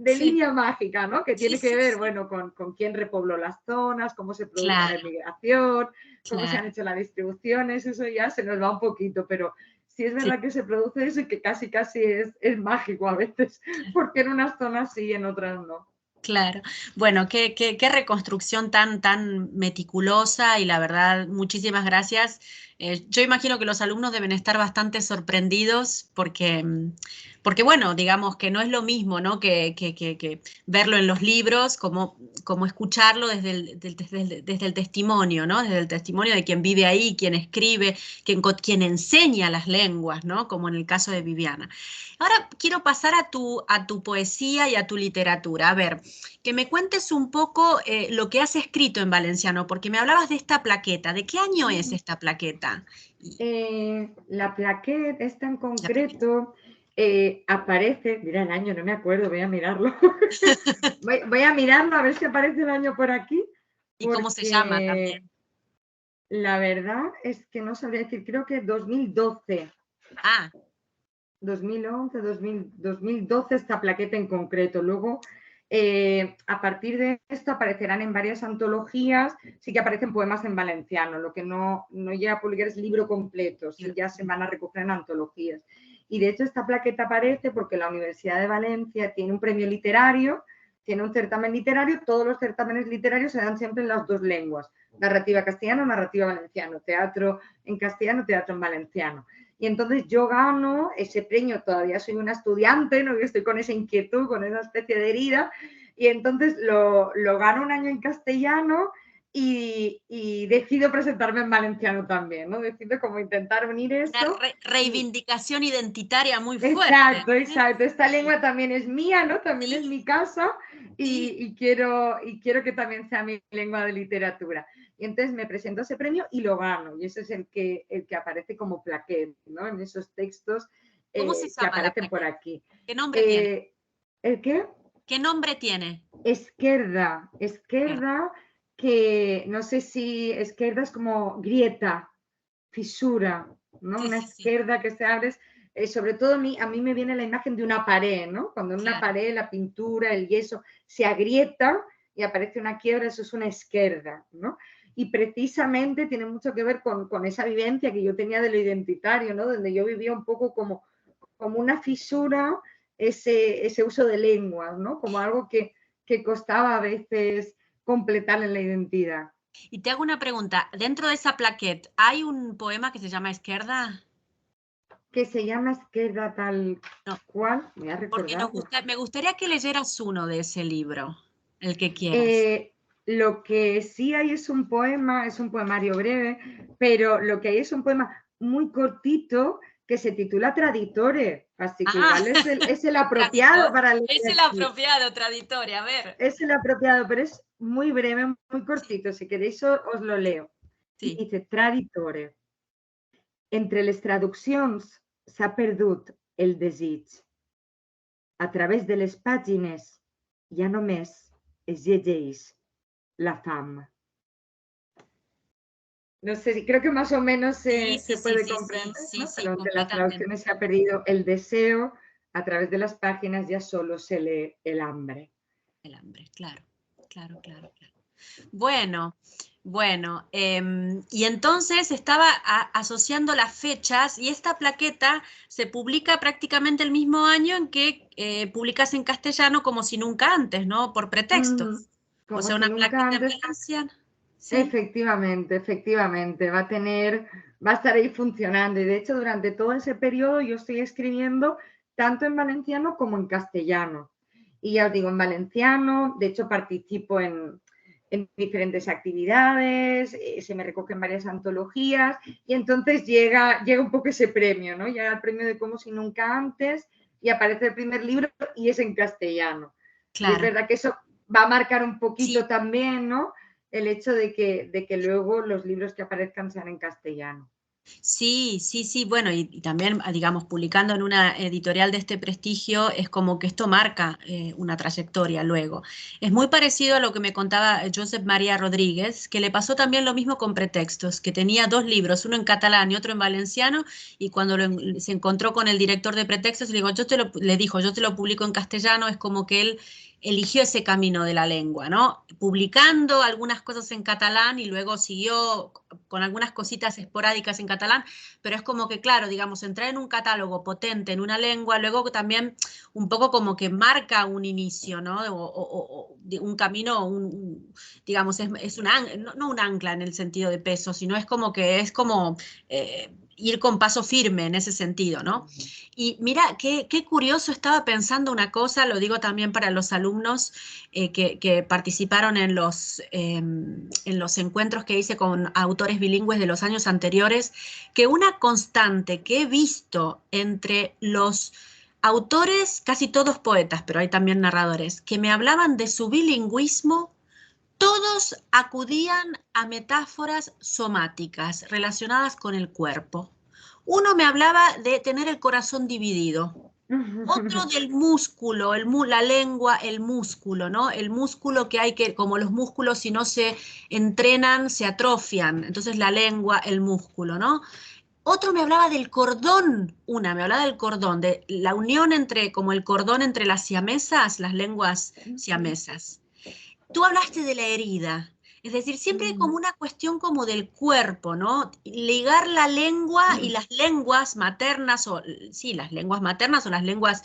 sí, línea mágica, ¿no? Que sí, tiene que sí, ver, sí. bueno, con quién repobló las zonas, cómo se produjo la Claro, inmigración, cómo se han claro. hecho las distribuciones, eso ya se nos va un poquito, pero sí es Sí, verdad que se produce eso y que casi es mágico a veces, porque en unas zonas sí, en otras no. claro. Bueno, qué reconstrucción tan meticulosa y la verdad, muchísimas gracias. Yo imagino que los alumnos deben estar bastante sorprendidos porque porque bueno, digamos que no es lo mismo, ¿no? que verlo en los libros, como escucharlo desde el testimonio, ¿no? Desde el testimonio de quien vive ahí, quien escribe, quien enseña las lenguas, ¿no? Como en el caso de Viviana. Ahora quiero pasar a tu poesía y a tu literatura. A ver, que me cuentes un poco lo que has escrito en valenciano, porque me hablabas de esta plaqueta. ¿De qué año es esta plaqueta? La plaqueta, esta en La plaqueta. concreto, aparece, mira el año, no me acuerdo, voy a mirarlo. Voy a mirarlo a ver si aparece el año por aquí, ¿Y cómo se llama porque también? la verdad es que no sabría decir, creo que 2012. Ah, 2011, 2012 esta plaqueta en concreto. Luego, a partir de esto aparecerán en varias antologías, sí que aparecen poemas en valenciano, lo que no llega a publicar es libro completo, sí ya se van a recoger en antologías. Y de hecho esta plaqueta aparece porque la Universidad de Valencia tiene un premio literario, tiene un certamen literario, todos los certámenes literarios se dan siempre en las dos lenguas, narrativa castellano, narrativa valenciano, teatro en castellano, teatro en valenciano. Y entonces yo gano ese premio, todavía soy una estudiante, ¿no? Yo estoy con esa inquietud, con esa especie de herida, y entonces lo gano un año en castellano y decido presentarme en valenciano también, ¿no? Decido como intentar unir una eso. reivindicación identitaria muy fuerte. Exacto, exacto. Esta lengua también es mía, ¿no? También es Sí, mi casa sí. y quiero que también sea mi lengua de literatura. Y entonces me presento a ese premio y lo gano. Y ese es el que aparece como plaquet, ¿no? En esos textos ¿Cómo se que llama la aparecen por plaqueta? aquí. ¿Qué nombre tiene? ¿El qué? ¿Qué nombre tiene? Esquerda. Izquierda. Esquerda, que no sé si esquerda es como grieta, fisura, ¿no? Sí, Una sí, sí, izquierda que se abre, sobre todo a mí me viene la imagen de una pared, ¿no? Cuando en una claro. pared la pintura, el yeso se agrieta y aparece una quiebra, eso es una izquierda, ¿no? Y precisamente tiene mucho que ver con esa vivencia que yo tenía de lo identitario, ¿no? Donde yo vivía un poco como una fisura ese uso de lenguas, ¿no? Como algo que costaba a veces completar en la identidad. Y te hago una pregunta. Dentro de esa plaqueta, ¿hay un poema que se llama Izquierda? Que se llama Izquierda tal No, cual, voy a porque recordarlo. me gustaría que leyeras uno de ese libro, el que quieras. Eh, lo que sí hay es un poema, es un poemario breve, pero lo que hay es un poema muy cortito que se titula Traditore, así que Ah, igual es el apropiado traditor. para leer Es el aquí. apropiado, traditorio. A ver. Es el apropiado, pero es muy breve, muy cortito. Si queréis os lo leo. Y Sí. dice Traditore. Entre les traduccions s'ha perdut el desig. A través de les pàgines ja només es llegeix la fam. No sé, creo que más o menos Sí, sí, se sí, puede sí, sí, comprender, sí, ¿no? sí, Pero entre las completamente. traducciones se ha perdido el deseo, a través de las páginas ya solo se lee el hambre. El hambre, claro, claro, claro, claro. Bueno, bueno, y entonces estaba asociando las fechas y esta plaqueta se publica prácticamente el mismo año en que publicas en castellano como si nunca antes, ¿no? Por pretextos. O Como sea, si una nunca plaqueta en antes. valenciano. Sí. Efectivamente, efectivamente, va a estar ahí funcionando. Y de hecho, durante todo ese periodo yo estoy escribiendo tanto en valenciano como en castellano. Y ya os digo, en valenciano, de hecho participo en diferentes actividades, se me recogen varias antologías y entonces llega un poco ese premio, ¿no? Llega el premio de Como si nunca antes y aparece el primer libro y es en castellano. Y es Claro. verdad que eso va a marcar un Sí, poquito también, ¿no? El hecho de que luego los libros que aparezcan sean en castellano. sí, sí, sí, bueno, y también, digamos, publicando en una editorial de este prestigio, es como que esto marca una trayectoria luego. Es muy parecido a lo que me contaba Josep María Rodríguez, que le pasó también lo mismo con Pretextos, que tenía dos libros, uno en catalán y otro en valenciano, y cuando se encontró con el director de Pretextos, le dijo, yo te lo publico en castellano, es como que él eligió ese camino de la lengua, ¿no? Publicando algunas cosas en catalán y luego siguió con algunas cositas esporádicas en catalán, pero es como que, claro, digamos, entrar en un catálogo potente en una lengua, luego también un poco como que marca un inicio, ¿no? O un camino, digamos, es un no un ancla en el sentido de peso, sino es como que es como ir con paso firme en ese sentido, ¿no? Y mira, qué curioso, estaba pensando una cosa, lo digo también para los alumnos que participaron en los encuentros que hice con autores bilingües de los años anteriores, que una constante que he visto entre los autores, casi todos poetas, pero hay también narradores, que me hablaban de su bilingüismo, todos acudían a metáforas somáticas relacionadas con el cuerpo. Uno me hablaba de tener el corazón dividido, otro del músculo, la lengua, el músculo, ¿no? El músculo que hay que, como los músculos si no se entrenan, se atrofian. Entonces la lengua, el músculo, ¿no? Otro me hablaba del cordón, me hablaba del cordón, de la unión entre, como el cordón entre las siamesas, las lenguas siamesas. Tú hablaste de la herida, es decir, siempre hay como una cuestión como del cuerpo, ¿no? Ligar la lengua y las lenguas maternas, sí, las lenguas maternas o las lenguas,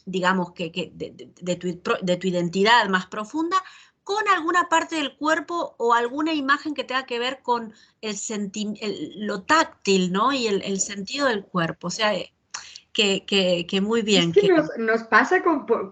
digamos, de tu identidad más profunda, con alguna parte del cuerpo o alguna imagen que tenga que ver con lo táctil, ¿no? Y el sentido del cuerpo. O sea, que muy Es bien. que nos pasa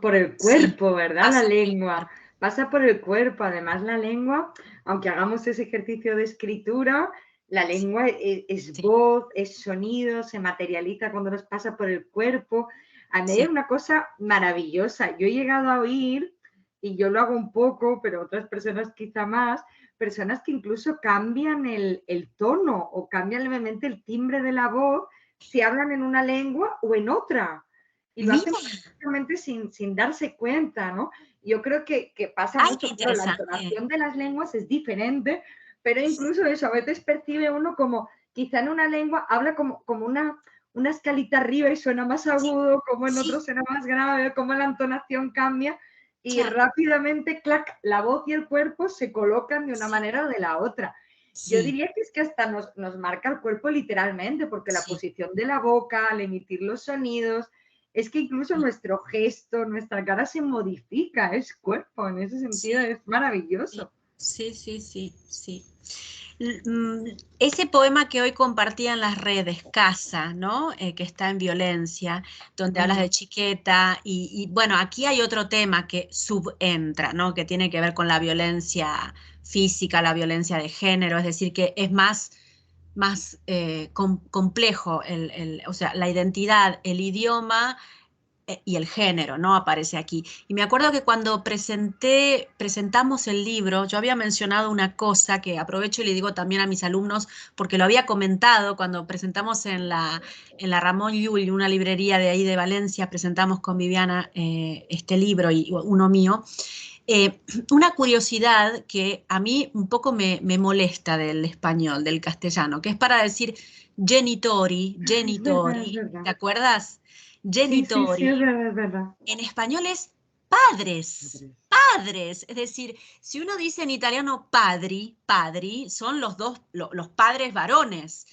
por el cuerpo, Sí, ¿verdad? La pasa por el lengua. cuerpo. Pasa por el cuerpo. Además, la lengua, aunque hagamos ese ejercicio de escritura, la lengua es Sí, voz, es sonido, se materializa cuando nos pasa por el cuerpo. A mí hay sí, una cosa maravillosa. Yo he llegado a oír, y yo lo hago un poco, pero otras personas quizá más, personas que incluso cambian el tono o cambian levemente el timbre de la voz si hablan en una lengua o en otra. Y lo hacen mira, prácticamente sin darse cuenta, ¿no? Yo creo que pasa ay, qué mucho, claro, la interesante. entonación de las lenguas es diferente, pero incluso eso, a veces percibe uno como, quizá en una lengua habla como una escalita arriba y suena más Sí, agudo, como en otro sí, suena más grave, como la entonación cambia y ya, rápidamente, clac, la voz y el cuerpo se colocan de una sí, manera o de la otra. Yo sí, diría que es que hasta nos marca el cuerpo literalmente, porque la sí, posición de la boca al emitir los sonidos, es que incluso sí, nuestro gesto, nuestra cara se modifica, es cuerpo, en ese sentido sí, es maravilloso. sí, sí, sí, sí. Ese poema que hoy compartía en las redes, Casa, ¿no? Que está en violencia, donde hablas de Ujú. Chiqueta, y bueno, aquí hay otro tema que subentra, ¿no? Que tiene que ver con la violencia física, la violencia de género, es decir, que es más complejo, o sea, la identidad, el idioma y el género, ¿no? Aparece aquí. Y me acuerdo que cuando presentamos el libro, yo había mencionado una cosa que aprovecho y le digo también a mis alumnos, porque lo había comentado cuando presentamos en la Ramón Llull, una librería de ahí de Valencia, presentamos con Viviana este libro y uno mío. Una curiosidad que a mí un poco me molesta del español, del castellano, que es para decir Es verdad, es genitori, verdad. ¿te acuerdas? Sí, sí, sí, es Genitori, verdad, es verdad. en español es padres, padres. Es decir, si uno dice en italiano padri, son los dos, los padres varones.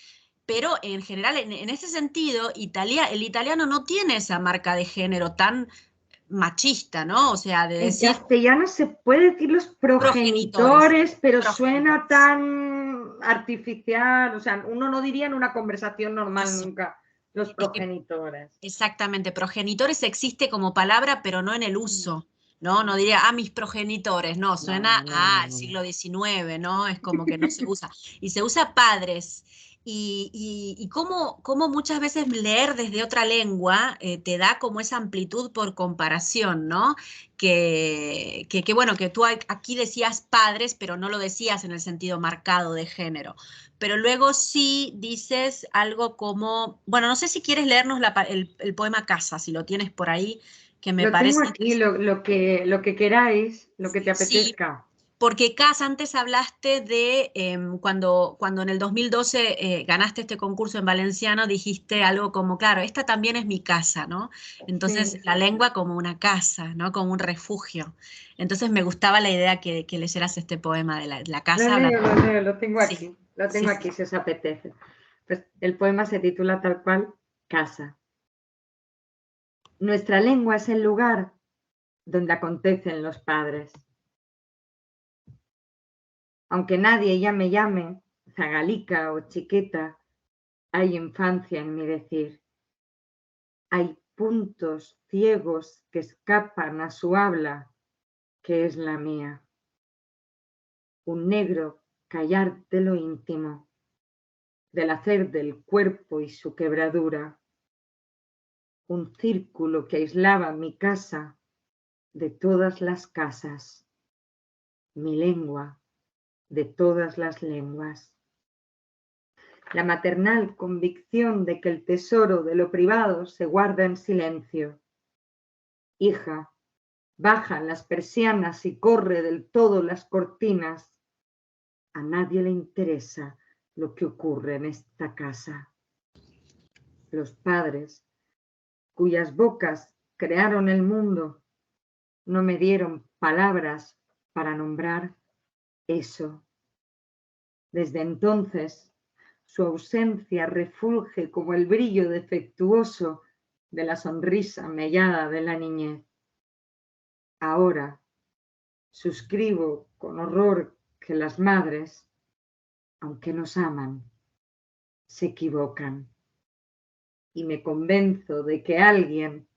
Pero en general, en ese sentido, el italiano no tiene esa marca de género tan machista, ¿no? O sea, de En decir castellano se puede decir los progenitores, progenitores, pero suena progenitores. tan artificial, o sea, uno no diría en una conversación normal Eso. nunca los Es que progenitores. exactamente, progenitores existe como palabra, pero no en el Mm. uso, ¿no? No diría, mis progenitores, no, suena No, no, no, al no. siglo XIX, ¿no? Es como que no se usa. Y se usa padres. Y cómo muchas veces leer desde otra lengua te da como esa amplitud por comparación, ¿no? Bueno, que tú aquí decías padres, pero no lo decías en el sentido marcado de género. Pero luego sí dices algo como, bueno, no sé si quieres leernos el poema Casa, si lo tienes por ahí, que me Lo tengo parece aquí, interesante. lo que queráis, lo que te Sí, apetezca. porque Casa, antes hablaste de cuando en el 2012 ganaste este concurso en valenciano, dijiste algo como, claro, esta también es mi casa, ¿no? Entonces, Sí. la lengua como una casa, ¿no? Como un refugio. Entonces, me gustaba la idea que leyeras este poema de la casa. Lo Sí, tengo sí, aquí sí. si os apetece. Pues el poema se titula tal cual, Casa. Nuestra lengua es el lugar donde acontecen los padres. Aunque nadie ya me llame Zagalica o Chiqueta, Hay infancia en mi decir. Hay puntos ciegos que escapan a su habla, que es la mía. Un negro callar de lo íntimo, del hacer del cuerpo y su quebradura. Un círculo que aislaba mi casa de todas las casas, mi lengua de todas las lenguas. La maternal convicción de que el tesoro de lo privado se guarda en silencio. Hija, baja las persianas y corre del todo las cortinas. A nadie le interesa lo que ocurre en esta casa. Los padres, cuyas bocas crearon el mundo, no me dieron palabras para nombrar eso. Desde entonces, su ausencia refulge como el brillo defectuoso de la sonrisa mellada de la niñez. Ahora suscribo con horror que las madres, aunque nos aman, se equivocan. Y me convenzo de que alguien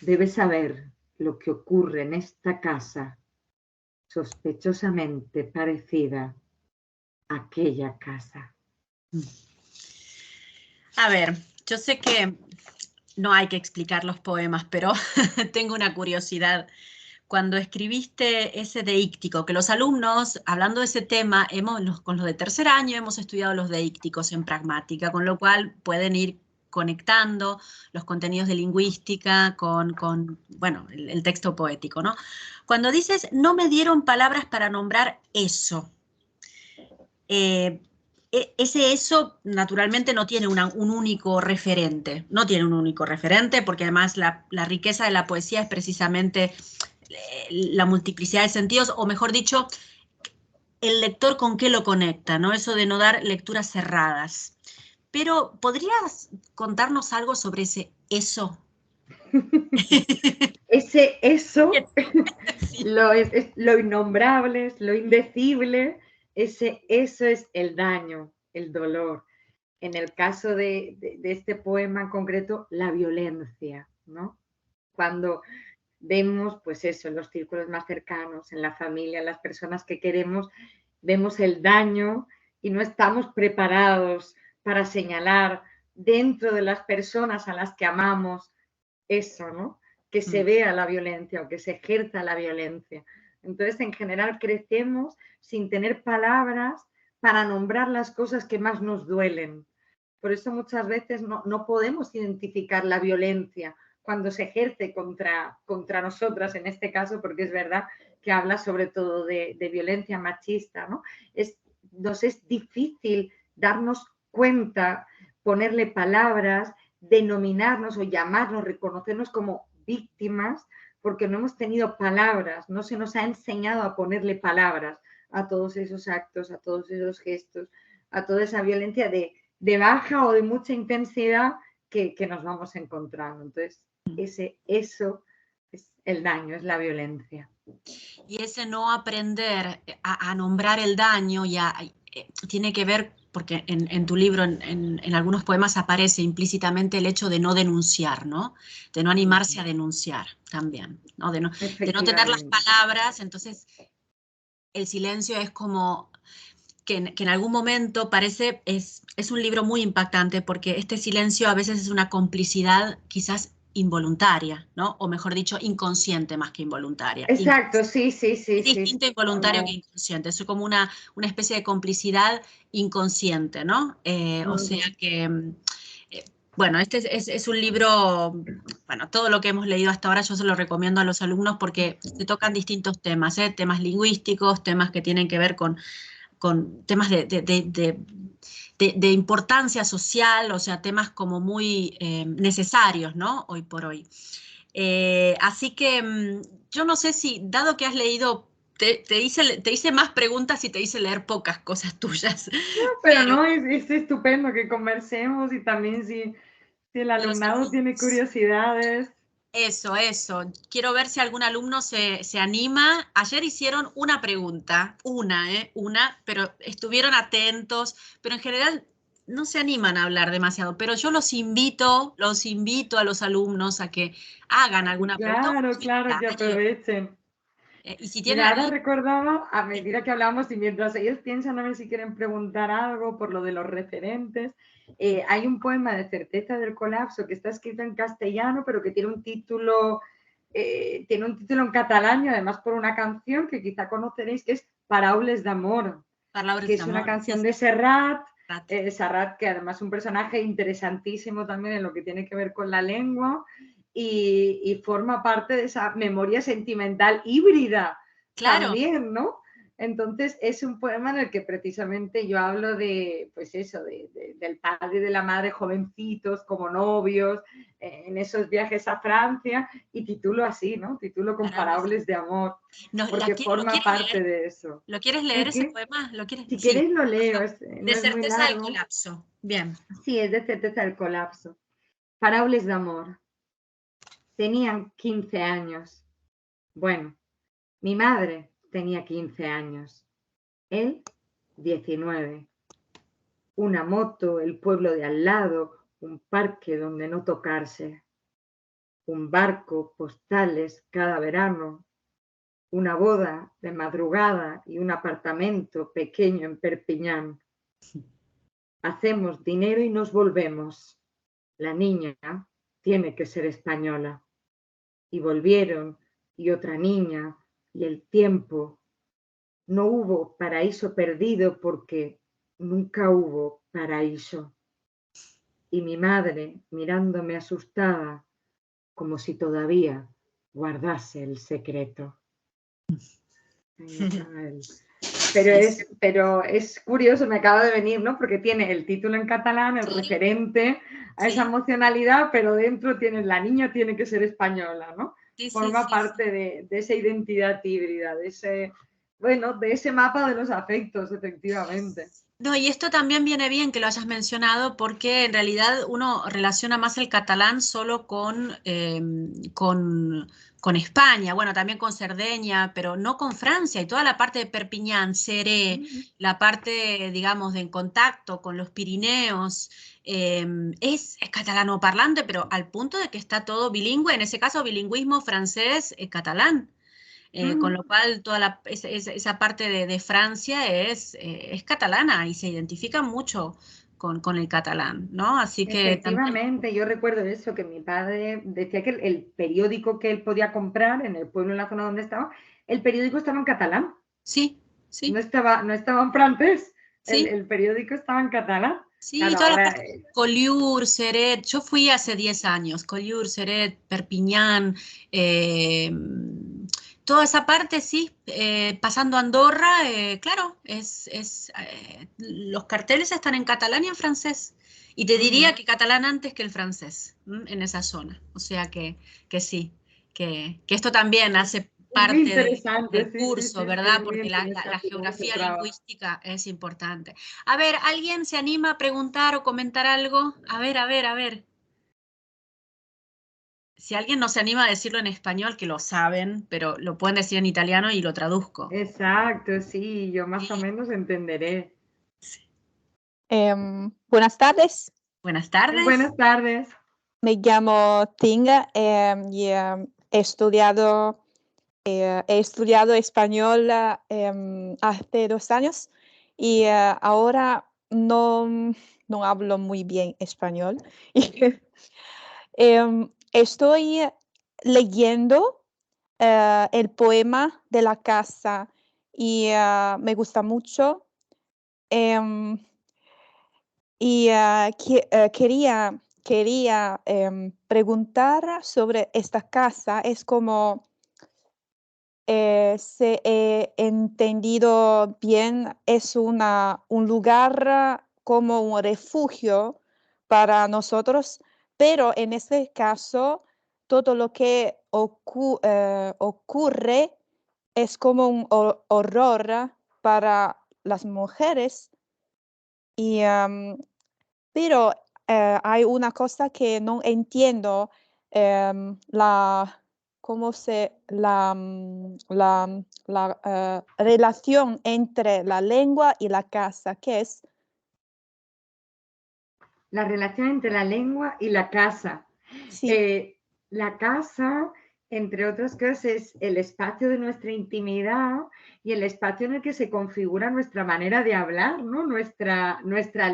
debe saber lo que ocurre en esta casa, sospechosamente parecida a aquella casa. A ver, yo sé que no hay que explicar los poemas, pero tengo una curiosidad. Cuando escribiste ese deíctico, que los alumnos, hablando de ese tema, con los de tercer año hemos estudiado los deícticos en pragmática, con lo cual pueden ir conectando los contenidos de lingüística con bueno, el texto poético, ¿no? Cuando dices, no me dieron palabras para nombrar eso, ese eso naturalmente no tiene un único referente, no tiene un único referente porque además la riqueza de la poesía es precisamente la multiplicidad de sentidos, o mejor dicho, el lector con qué lo conecta, ¿no? Eso de no dar lecturas cerradas. Pero, ¿podrías contarnos algo sobre ese eso? Ese eso, sí. es lo innombrable, es lo indecible, eso es el daño, el dolor. En el caso de este poema en concreto, la violencia, ¿no? Cuando vemos, pues eso, en los círculos más cercanos, en la familia, en las personas que queremos, vemos el daño y no estamos preparados para señalar dentro de las personas a las que amamos eso, ¿no? Que se vea la violencia o que se ejerza la violencia. Entonces, en general, crecemos sin tener palabras para nombrar las cosas que más nos duelen. Por eso muchas veces no podemos identificar la violencia cuando se ejerce contra nosotras, en este caso, porque es verdad que habla sobre todo de violencia machista, ¿no? Nos es difícil darnos cuenta, ponerle palabras, denominarnos o llamarnos, reconocernos como víctimas, porque no hemos tenido palabras, no se nos ha enseñado a ponerle palabras a todos esos actos, a todos esos gestos, a toda esa violencia de baja o de mucha intensidad que nos vamos encontrando. Entonces, eso es el daño, es la violencia. Y ese no aprender a nombrar el daño tiene que ver, porque en tu libro, en algunos poemas aparece implícitamente el hecho de no denunciar, ¿no? De no animarse a denunciar también, ¿no? De no tener las palabras, entonces el silencio es como que en algún momento parece, es un libro muy impactante porque este silencio a veces es una complicidad quizás involuntaria, ¿no? O mejor dicho, inconsciente más que involuntaria. Exacto, sí. Es distinto involuntario que inconsciente, es como una especie de complicidad inconsciente, ¿no? O sea que, bueno, este es un libro, bueno, todo lo que hemos leído hasta ahora yo se lo recomiendo a los alumnos porque se tocan distintos temas, temas lingüísticos, temas que tienen que ver con temas de importancia social, o sea, temas como muy necesarios, ¿no? Hoy por hoy. Así que yo no sé si, dado que has leído, te hice más preguntas y te hice leer pocas cosas tuyas. No, pero no, es estupendo que conversemos y también si el alumnado tiene curiosidades. Eso. Quiero ver si algún alumno se anima. Ayer hicieron una pregunta, una, pero estuvieron atentos, pero en general no se animan a hablar demasiado, pero yo los invito a los alumnos a que hagan Sí, alguna pregunta, un claro, claro, que comentario. aprovechen. Y si tienen Mira, ahora alguna... recordaba, a medida que hablamos y mientras ellos piensan a ver si quieren preguntar algo por lo de los referentes, hay un poema de Certeza del Colapso que está escrito en castellano, pero que tiene un título en catalán y además por una canción que quizá conoceréis, que es Paraules d'amor, Palabras que de es una amor. canción Sí, de Serrat. sí. Serrat, que además es un personaje interesantísimo también en lo que tiene que ver con la lengua y forma parte de esa memoria sentimental híbrida Claro, también, ¿no? Entonces es un poema en el que precisamente yo hablo de, pues eso, del padre y de la madre jovencitos como novios, en esos viajes a Francia, y titulo así, ¿no? Titulo con palabras de amor. Paraules de amor, No, porque ¿lo forma quieres parte leer? de eso. ¿Lo quieres leer ¿El ese qué? poema? ¿Lo quieres? Si Sí, queréis lo por leo, favor. no De es muy certeza del largo. colapso. Bien. Sí, es de Certeza del Colapso. Paraules de amor. Tenían 15 años. Bueno, mi madre tenía 15 años. Él, 19. Una moto, el pueblo de al lado, un parque donde no tocarse. Un barco, postales cada verano. Una boda de madrugada y un apartamento pequeño en Perpiñán. Hacemos dinero y nos volvemos. La niña tiene que ser española. Y volvieron, y otra niña, y el tiempo. No hubo paraíso perdido porque nunca hubo paraíso. Y mi madre, mirándome asustada, como si todavía guardase el secreto. Ahí está él. Sí, sí, Pero es curioso, me acaba de venir, ¿no? Porque tiene el título en catalán, el claro, referente a esa sí, emocionalidad, pero dentro tiene la niña tiene que ser española, ¿no? sí, sí, Forma sí, sí. parte de esa identidad híbrida, bueno, de ese mapa de los afectos, efectivamente. No, y esto también viene bien que lo hayas mencionado porque en realidad uno relaciona más el catalán solo con España, bueno, también con Cerdeña, pero no con Francia y toda la parte de Perpiñán, Seré, la parte, digamos, de en contacto con los Pirineos, es catalano parlante, pero al punto de que está todo bilingüe, en ese caso bilingüismo francés-catalán. Con lo cual, esa parte de Francia es catalana y se identifica mucho con el catalán, ¿no? Así que también, Efectivamente, yo recuerdo eso, que mi padre decía que el periódico que él podía comprar en el pueblo, en la zona donde estaba, el periódico estaba en catalán. sí, No sí, estaba, no estaba en francés, sí, el periódico estaba en catalán. sí, Claro, toda la ahora, parte, Collioure, Ceret, yo fui hace 10 años, Collioure, Ceret, Perpiñán, eh, toda esa parte, sí, pasando a Andorra, claro, los carteles están en catalán y en francés. Y te diría que catalán antes que el francés, en esa zona. O sea que sí, que esto también hace es muy parte interesante, del sí, sí, curso, sí, sí, es ¿verdad? muy Porque la interesante cómo se geografía trabaja. lingüística es importante. A ver, ¿alguien se anima a preguntar o comentar algo? A ver, a ver, a ver. Si alguien no se anima a decirlo en español, que lo saben, pero lo pueden decir en italiano y lo traduzco. Exacto, sí, yo más o Sí, menos entenderé. sí. Buenas tardes, Buenas tardes. Buenas tardes. me llamo Tinga y he estudiado español hace 2 años y ahora no hablo muy bien español. Estoy leyendo el poema de la casa y me gusta mucho. Em, Y quería preguntar sobre esta casa. Es como, si he entendido bien, es un lugar como un refugio para nosotros, pero en este caso, todo lo que ocurre es como un horror para las mujeres. Y pero hay una cosa que no entiendo, la relación entre la lengua y la casa, que es la relación entre la lengua y la casa. Sí. La casa, entre otras cosas, es el espacio de nuestra intimidad y el espacio en el que se configura nuestra manera de hablar, ¿no? Nuestra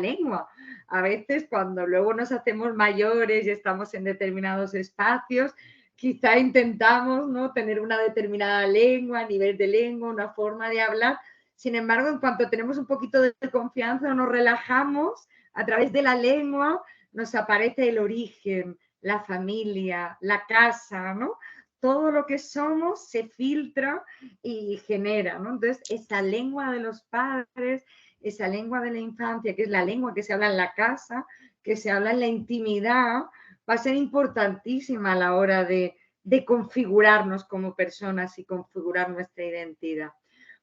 lengua. A veces cuando luego nos hacemos mayores y estamos en determinados espacios, quizá intentamos, ¿no?, tener una determinada lengua, nivel de lengua, una forma de hablar. Sin embargo, en cuanto tenemos un poquito de confianza, nos relajamos, a través de la lengua nos aparece el origen, la familia, la casa, ¿no? Todo lo que somos se filtra y genera, ¿no? Entonces, esa lengua de los padres, esa lengua de la infancia, que es la lengua que se habla en la casa, que se habla en la intimidad, va a ser importantísima a la hora de configurarnos como personas y configurar nuestra identidad.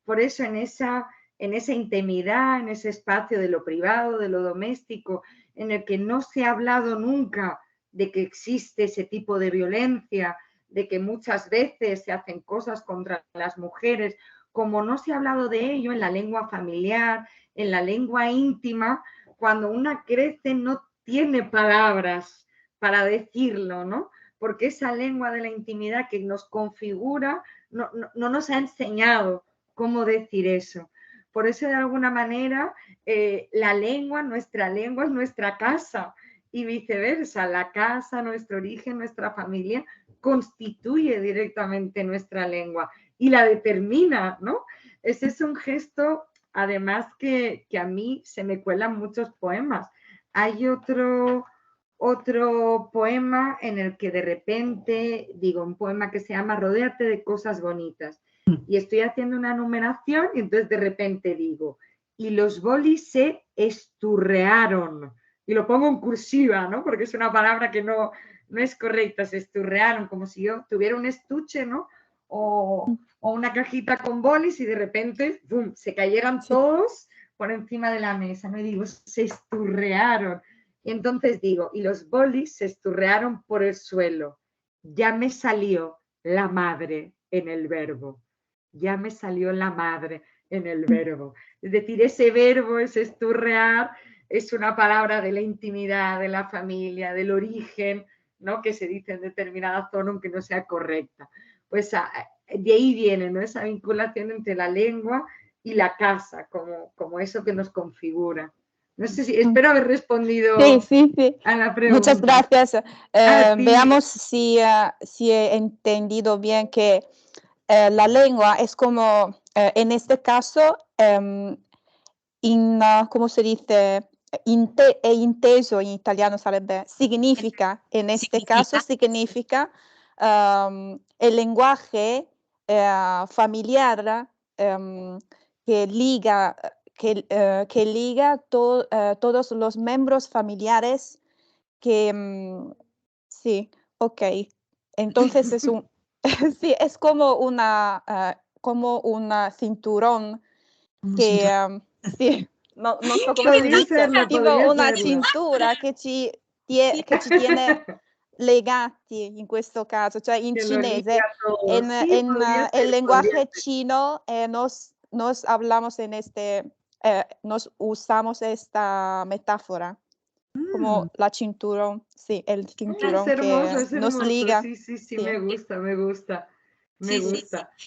Por eso en esa intimidad, en ese espacio de lo privado, de lo doméstico, en el que no se ha hablado nunca de que existe ese tipo de violencia, de que muchas veces se hacen cosas contra las mujeres, como no se ha hablado de ello en la lengua familiar, en la lengua íntima, cuando una crece no tiene palabras para decirlo, ¿no? Porque esa lengua de la intimidad que nos configura no nos ha enseñado cómo decir eso. Por eso, de alguna manera, la lengua, nuestra lengua es nuestra casa y viceversa. La casa, nuestro origen, nuestra familia, constituye directamente nuestra lengua y la determina, ¿no? Ese es un gesto, además, que a mí se me cuelan muchos poemas. Hay otro poema en el que de repente, digo, un poema que se llama Rodéate de cosas bonitas. Y estoy haciendo una numeración y entonces de repente digo, y los bolis se esturrearon. Y lo pongo en cursiva, ¿no? Porque es una palabra que no es correcta, se esturrearon, como si yo tuviera un estuche, ¿no? O una cajita con bolis y de repente, ¡bum!, se cayeran todos por encima de la mesa, ¿no? Y digo, se esturrearon. Y entonces digo, y los bolis se esturrearon por el suelo. Ya me salió la madre en el verbo. Ya me salió la madre en el verbo. Es decir, ese verbo, ese esturrear, es una palabra de la intimidad, de la familia, del origen, ¿no?, que se dice en determinada zona aunque no sea correcta. Pues de ahí viene, ¿no?, esa vinculación entre la lengua y la casa, como eso que nos configura. No sé si, espero haber respondido a la pregunta. Muchas gracias. Veamos si he entendido bien que la lengua es como, en este caso, ¿cómo se dice? Inteso in italiano sarebbe, significa, en este caso significa el lenguaje familiar que liga, que liga todos los miembros familiares que, sí, ok. Entonces es un, sí, es como una cinturón que, sí, no so come si dice, tipo una cintura che ci tiene legati in questo caso, cioè in cinese, el lenguaje chino, nos hablamos nos usamos esta metáfora, como la cinturón, sí, el cinturón Es hermoso, que es nos hermoso. liga. Sí, me gusta. Sí.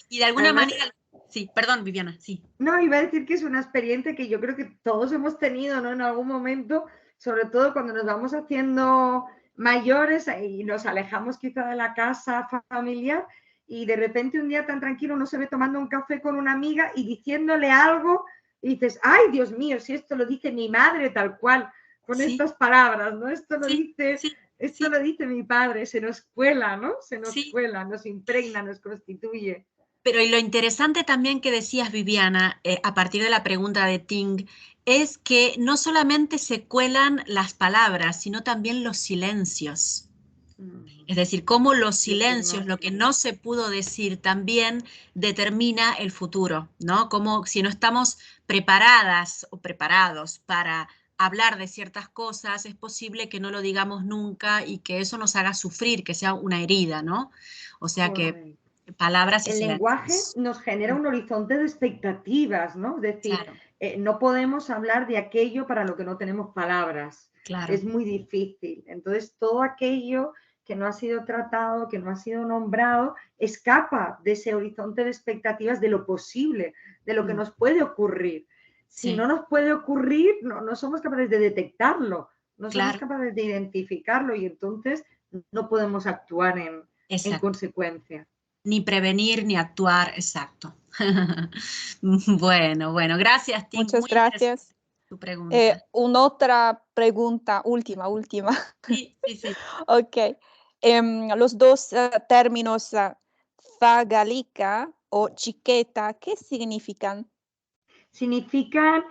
Y de alguna manera, sí, perdón, Viviana, sí. No, iba a decir que es una experiencia que yo creo que todos hemos tenido, ¿no?, en algún momento, sobre todo cuando nos vamos haciendo mayores y nos alejamos quizá de la casa familiar y de repente un día tan tranquilo uno se ve tomando un café con una amiga y diciéndole algo y dices, ay, Dios mío, si esto lo dice mi madre tal cual, con estas palabras, ¿no? Esto lo dice mi padre, se nos cuela, ¿no? Se nos cuela, nos impregna, nos constituye. Pero y lo interesante también que decías, Viviana, a partir de la pregunta de Ting, es que no solamente se cuelan las palabras, sino también los silencios. Es decir, cómo los silencios, lo que no se pudo decir, también determina el futuro, ¿no? Como si no estamos preparadas o preparados para hablar de ciertas cosas, es posible que no lo digamos nunca y que eso nos haga sufrir, que sea una herida, ¿no? O sea que palabras y el lenguaje nos genera un horizonte de expectativas, ¿no? Es decir, no podemos hablar de aquello para lo que no tenemos palabras. Claro. Es muy difícil. Entonces, todo aquello que no ha sido tratado, que no ha sido nombrado, escapa de ese horizonte de expectativas de lo posible, de lo que nos puede ocurrir. Si no nos puede ocurrir, no somos capaces de detectarlo, no somos capaces de identificarlo y entonces no podemos actuar en consecuencia. Ni prevenir ni actuar, exacto. Bueno, gracias, Tim. Muchas gracias. Tu pregunta. Una otra pregunta, última. Sí. Ok. Los dos términos zagalica o chiqueta, ¿qué significan? Significan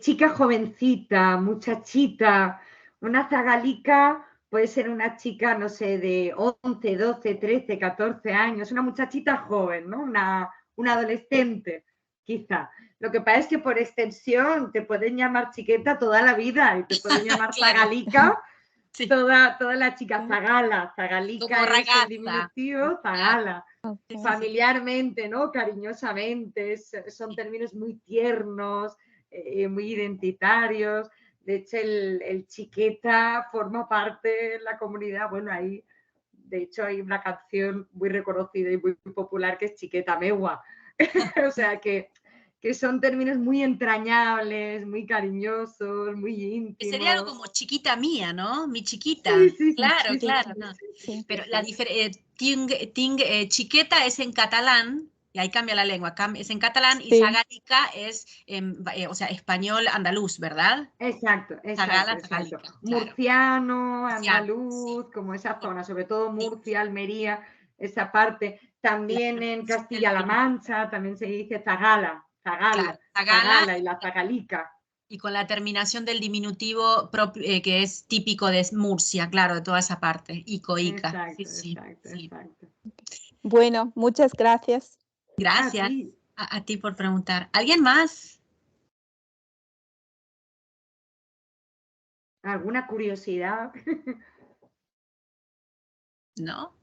chica jovencita, muchachita. Una zagalica puede ser una chica, no sé, de 11, 12, 13, 14 años, una muchachita joven, ¿no? Una adolescente, quizá. Lo que pasa es que por extensión te pueden llamar chiqueta toda la vida y te pueden llamar zagalica toda la chica, zagala. Zagalica es el diminutivo, zagala. Familiarmente, ¿no? Cariñosamente, son términos muy tiernos, muy identitarios. De hecho, el chiqueta forma parte de la comunidad. Bueno, de hecho, hay una canción muy reconocida y muy popular que es Chiqueta Meua. O sea, que son términos muy entrañables, muy cariñosos, muy íntimos. Sería algo como chiquita mía, ¿no? Mi chiquita. Sí, claro. Sí. Pero la chiqueta es en catalán, y ahí cambia la lengua, es en catalán, y zagalica es, o sea, español andaluz, ¿verdad? Exacto. Zagalica, Murciano, andaluz, como esa zona, sobre todo Murcia, Almería, esa parte. También en Castilla-La Mancha también se dice zagala y la zagalica. Y con la terminación del diminutivo propio, que es típico de Murcia, claro, de toda esa parte, icoica. Exacto. Bueno, muchas gracias. Gracias a ti por preguntar. ¿Alguien más? ¿Alguna curiosidad? No,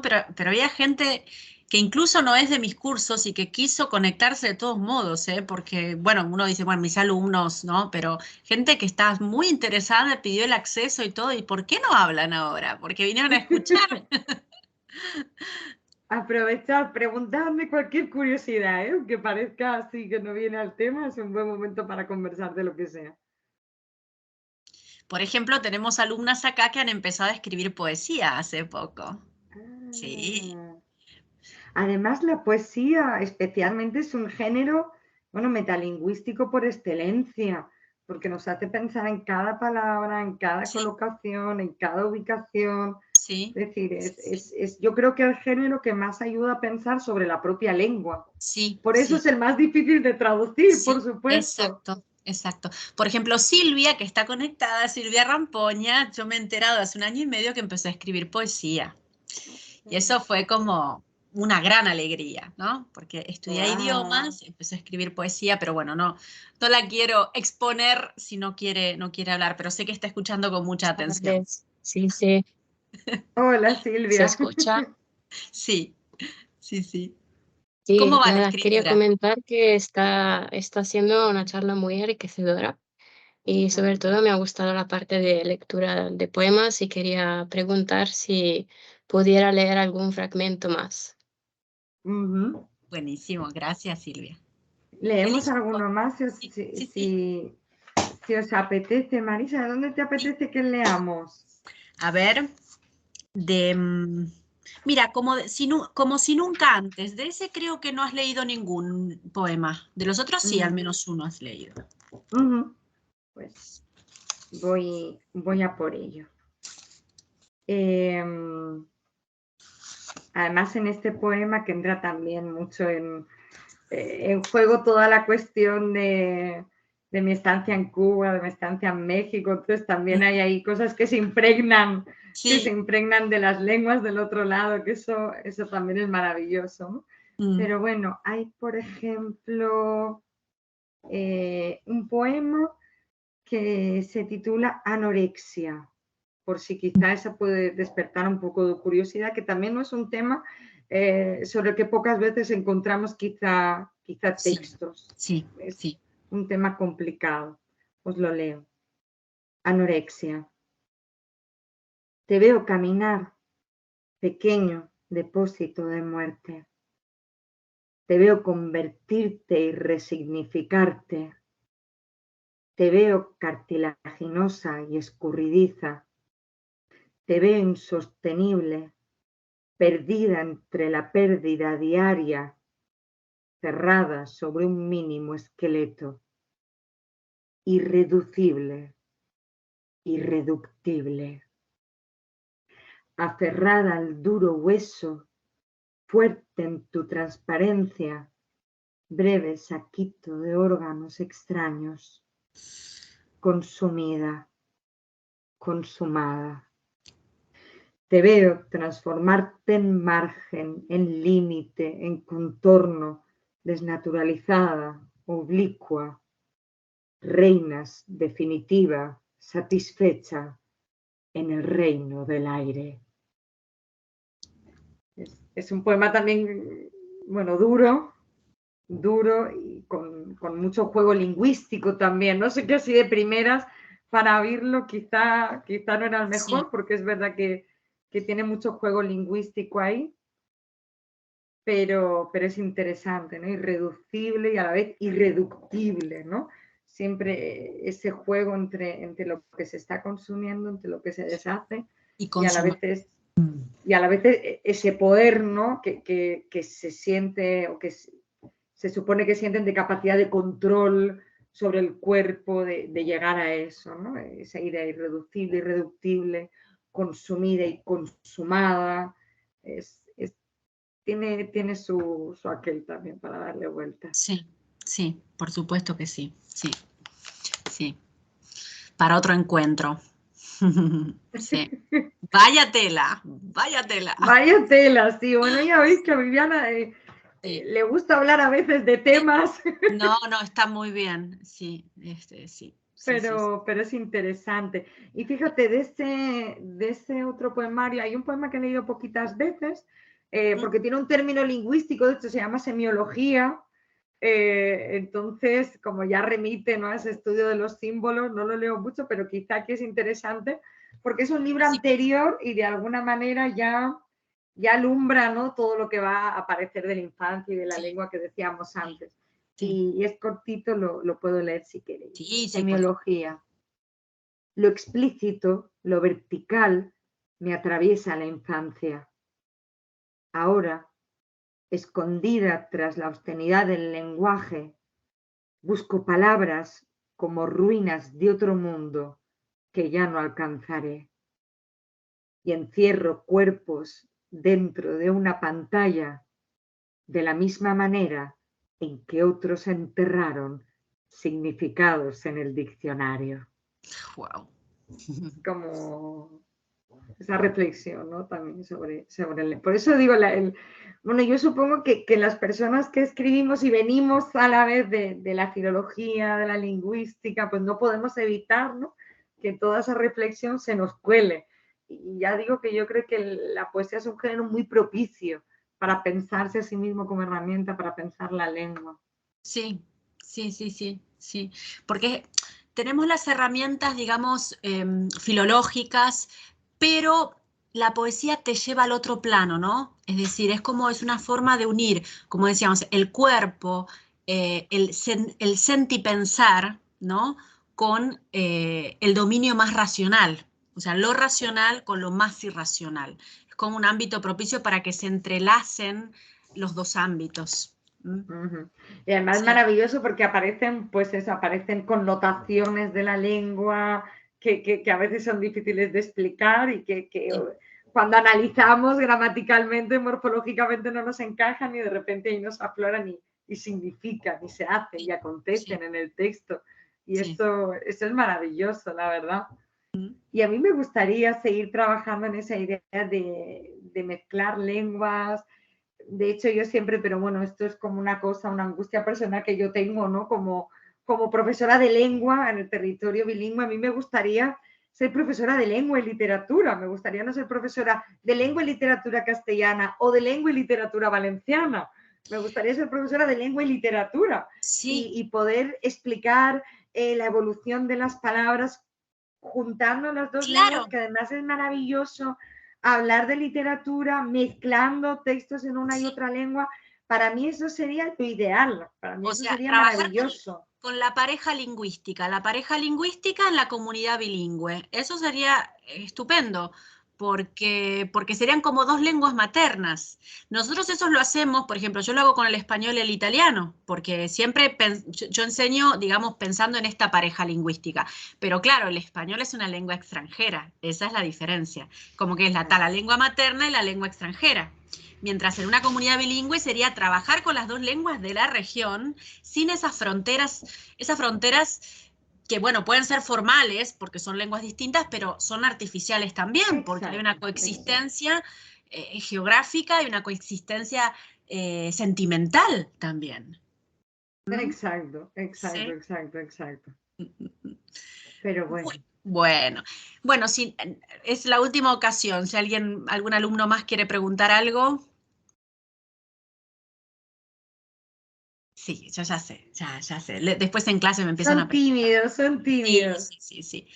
pero había gente que incluso no es de mis cursos y que quiso conectarse de todos modos, porque, bueno, uno dice, bueno, mis alumnos, ¿no? Pero gente que está muy interesada, pidió el acceso y todo, ¿y por qué no hablan ahora? Porque vinieron a escuchar. Aprovechad, preguntadme cualquier curiosidad, aunque parezca así que no viene al tema, es un buen momento para conversar de lo que sea. Por ejemplo, tenemos alumnas acá que han empezado a escribir poesía hace poco. Sí. Además, la poesía especialmente es un género, bueno, metalingüístico por excelencia, porque nos hace pensar en cada palabra, en cada colocación, en cada ubicación. Sí. Es decir, yo creo que es el género que más ayuda a pensar sobre la propia lengua. Sí. Por eso es el más difícil de traducir, por supuesto. Exacto. Por ejemplo, Silvia, que está conectada, Silvia Rampoña, yo me he enterado hace 1 año y medio que empezó a escribir poesía. Y eso fue como una gran alegría, ¿no? Porque estudia idiomas, empezó a escribir poesía, pero bueno, no la quiero exponer si no quiere hablar, pero sé que está escuchando con mucha atención. Sí. Hola, Silvia. ¿Se escucha? Sí. Sí, ¿Cómo va la nada, escritura? quería comentar que está siendo una charla muy enriquecedora y sobre todo me ha gustado la parte de lectura de poemas y quería preguntar si pudiera leer algún fragmento más. Buenísimo, gracias Silvia. Leemos alguno más si os apetece. Marisa, ¿de dónde te apetece que leamos? A ver, mira, como si nunca antes, de ese creo que no has leído ningún poema. De los otros sí, al menos uno has leído. Pues voy a por ello. Además, en este poema que entra también mucho en juego toda la cuestión de mi estancia en Cuba, de mi estancia en México. Entonces también hay ahí cosas que se impregnan, de las lenguas del otro lado, que eso también es maravilloso, ¿no? Pero bueno, hay, por ejemplo, un poema que se titula Anorexia, por si quizá esa puede despertar un poco de curiosidad, que también no es un tema sobre el que pocas veces encontramos quizá textos. Sí. un tema complicado. Os lo leo. Anorexia. Te veo caminar, pequeño depósito de muerte. Te veo convertirte y resignificarte. Te veo cartilaginosa y escurridiza. Te veo insostenible, perdida entre la pérdida diaria, cerrada sobre un mínimo esqueleto. Irreducible, irreductible. Aferrada al duro hueso, fuerte en tu transparencia, breve saquito de órganos extraños, consumida, consumada. Te veo transformarte en margen, en límite, en contorno, desnaturalizada, oblicua, reinas definitiva, satisfecha en el reino del aire. Es un poema también, bueno, duro y con mucho juego lingüístico también. No sé qué así de primeras para oírlo quizá no era el mejor, Sí. porque es verdad que tiene mucho juego lingüístico ahí, pero es interesante, ¿no? Irreducible y a la vez irreductible, ¿no? Siempre ese juego entre lo que se está consumiendo, entre lo que se deshace y a la vez ese poder, ¿no? que se siente o que se supone que sienten de capacidad de control sobre el cuerpo, de llegar a eso, ¿no? Esa idea irreducible, irreductible, consumida y consumada, tiene su aquel también para darle vueltas. Sí, sí, por supuesto que sí, sí, sí. Para otro encuentro. Sí. Vaya tela, vaya tela. Vaya tela, sí. Bueno, ya veis que a Viviana le gusta hablar a veces de temas. No, está muy bien, sí, sí. Pero es interesante. Y fíjate, de ese otro poemario, hay un poema que he leído poquitas veces, porque tiene un término lingüístico, de hecho se llama semiología. Entonces, como ya remite, ¿no?, a ese estudio de los símbolos, no lo leo mucho, pero quizá aquí es interesante, porque es un libro anterior y de alguna manera ya alumbra, ¿no?, todo lo que va a aparecer de la infancia y de la lengua que decíamos antes. Sí. Y es cortito, lo puedo leer si queréis. Sí, Semiología. Lo explícito, lo vertical, me atraviesa la infancia. Ahora, escondida tras la obscenidad del lenguaje, busco palabras como ruinas de otro mundo que ya no alcanzaré. Y encierro cuerpos dentro de una pantalla de la misma manera en que otros enterraron significados en el diccionario. Wow. Como esa reflexión, ¿no?, también sobre el... Por eso digo, bueno, yo supongo que las personas que escribimos y venimos a la vez de la filología, de la lingüística, pues no podemos evitar, ¿no?, que toda esa reflexión se nos cuele. Y ya digo que yo creo que la poesía es un género muy propicio para pensarse a sí mismo como herramienta, para pensar la lengua. Sí. Porque tenemos las herramientas, digamos, filológicas, pero la poesía te lleva al otro plano, ¿no? Es decir, es una forma de unir, como decíamos, el cuerpo, el sentipensar, ¿no?, con el dominio más racional, o sea, lo racional con lo más irracional. Es como un ámbito propicio para que se entrelacen los dos ámbitos. Uh-huh. Y además es maravilloso porque aparecen connotaciones de la lengua que a veces son difíciles de explicar y que cuando analizamos gramaticalmente, morfológicamente no nos encajan y de repente ahí nos afloran y significan y se hacen y acontecen en el texto. Y eso es maravilloso, la verdad. Y a mí me gustaría seguir trabajando en esa idea de mezclar lenguas. De hecho, yo siempre, pero bueno, esto es como una angustia personal que yo tengo, ¿no? Como profesora de lengua en el territorio bilingüe, a mí me gustaría ser profesora de lengua y literatura. Me gustaría no ser profesora de lengua y literatura castellana o de lengua y literatura valenciana, Me gustaría ser profesora de lengua y literatura Sí. y poder explicar la evolución de las palabras juntando las dos lenguas, Claro. que además es maravilloso hablar de literatura mezclando textos en una y Sí. otra lengua. Para mí eso sería lo ideal, para mí O eso sea, sería trabajar maravilloso. con la pareja lingüística en la comunidad bilingüe. Eso sería estupendo, porque serían como dos lenguas maternas. Nosotros eso lo hacemos, por ejemplo, yo lo hago con el español y el italiano, porque siempre yo enseño, digamos, pensando en esta pareja lingüística. Pero claro, el español es una lengua extranjera, esa es la diferencia. Como que es la lengua materna y la lengua extranjera. Mientras en una comunidad bilingüe sería trabajar con las dos lenguas de la región sin esas fronteras que, bueno, pueden ser formales porque son lenguas distintas, pero son artificiales también, porque hay una coexistencia geográfica y una coexistencia sentimental también. Exacto, exacto, ¿Sí? exacto. Pero bueno. Bueno, sí, es la última ocasión. Si algún alumno más quiere preguntar algo. Sí, yo ya sé, ya sé. Después en clase me empiezan a preguntar. Son tímidos. Sí.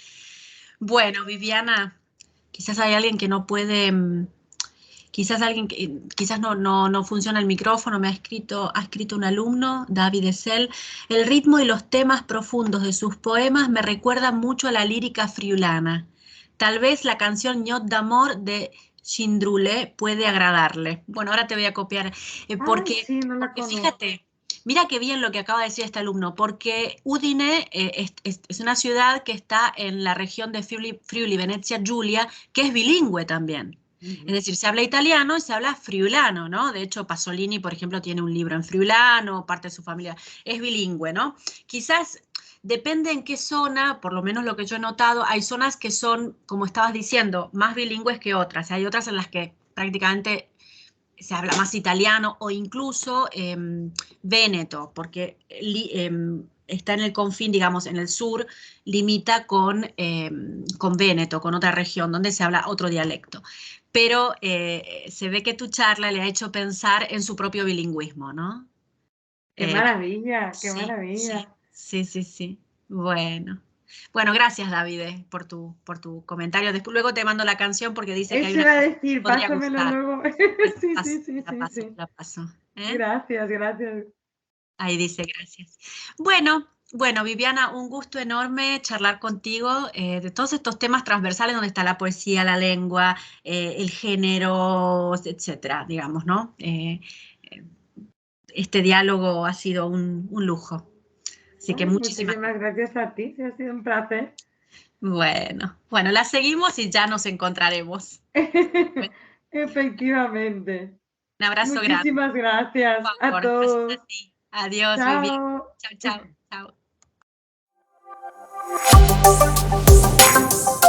Bueno, Viviana, quizás hay alguien que no puede, quizás no funciona el micrófono, ha escrito un alumno, David Essel. El ritmo y los temas profundos de sus poemas me recuerdan mucho a la lírica friulana. Tal vez la canción Ñot d'Amor de Cindrulé puede agradarle. Bueno, ahora te voy a copiar, Ay, sí, no la conozco. fíjate, mira qué bien lo que acaba de decir este alumno, porque Udine es una ciudad que está en la región de Friuli, Venezia Giulia, que es bilingüe también. Es decir, se habla italiano y se habla friulano, ¿no? De hecho, Pasolini, por ejemplo, tiene un libro en friulano, parte de su familia es bilingüe, ¿no? Quizás depende en qué zona, por lo menos lo que yo he notado, hay zonas que son, como estabas diciendo, más bilingües que otras. Hay otras en las que prácticamente se habla más italiano o incluso véneto, porque está en el confín, digamos, en el sur, limita con Véneto, con otra región donde se habla otro dialecto. Pero se ve que tu charla le ha hecho pensar en su propio bilingüismo, ¿no? ¡Qué maravilla! ¡Qué Sí. maravilla! Sí. Bueno. Bueno, gracias, David, por tu comentario. Después, luego te mando la canción porque dice que hay Eso una iba a cosa que decir, podría pásamelo gustar. luego. Sí. La paso. Gracias. Ahí dice, gracias. Bueno, Viviana, un gusto enorme charlar contigo de todos estos temas transversales donde está la poesía, la lengua, el género, etcétera, digamos, ¿no? Este diálogo ha sido un lujo. Así que muchísimas gracias. Muchísimas gracias a ti, ha sido un placer. Bueno, la seguimos y ya nos encontraremos. Efectivamente. Un abrazo grande. Muchísimas gracias Por a favor, todos. gracias a ti. Adiós, Viviana. Chao. Chao.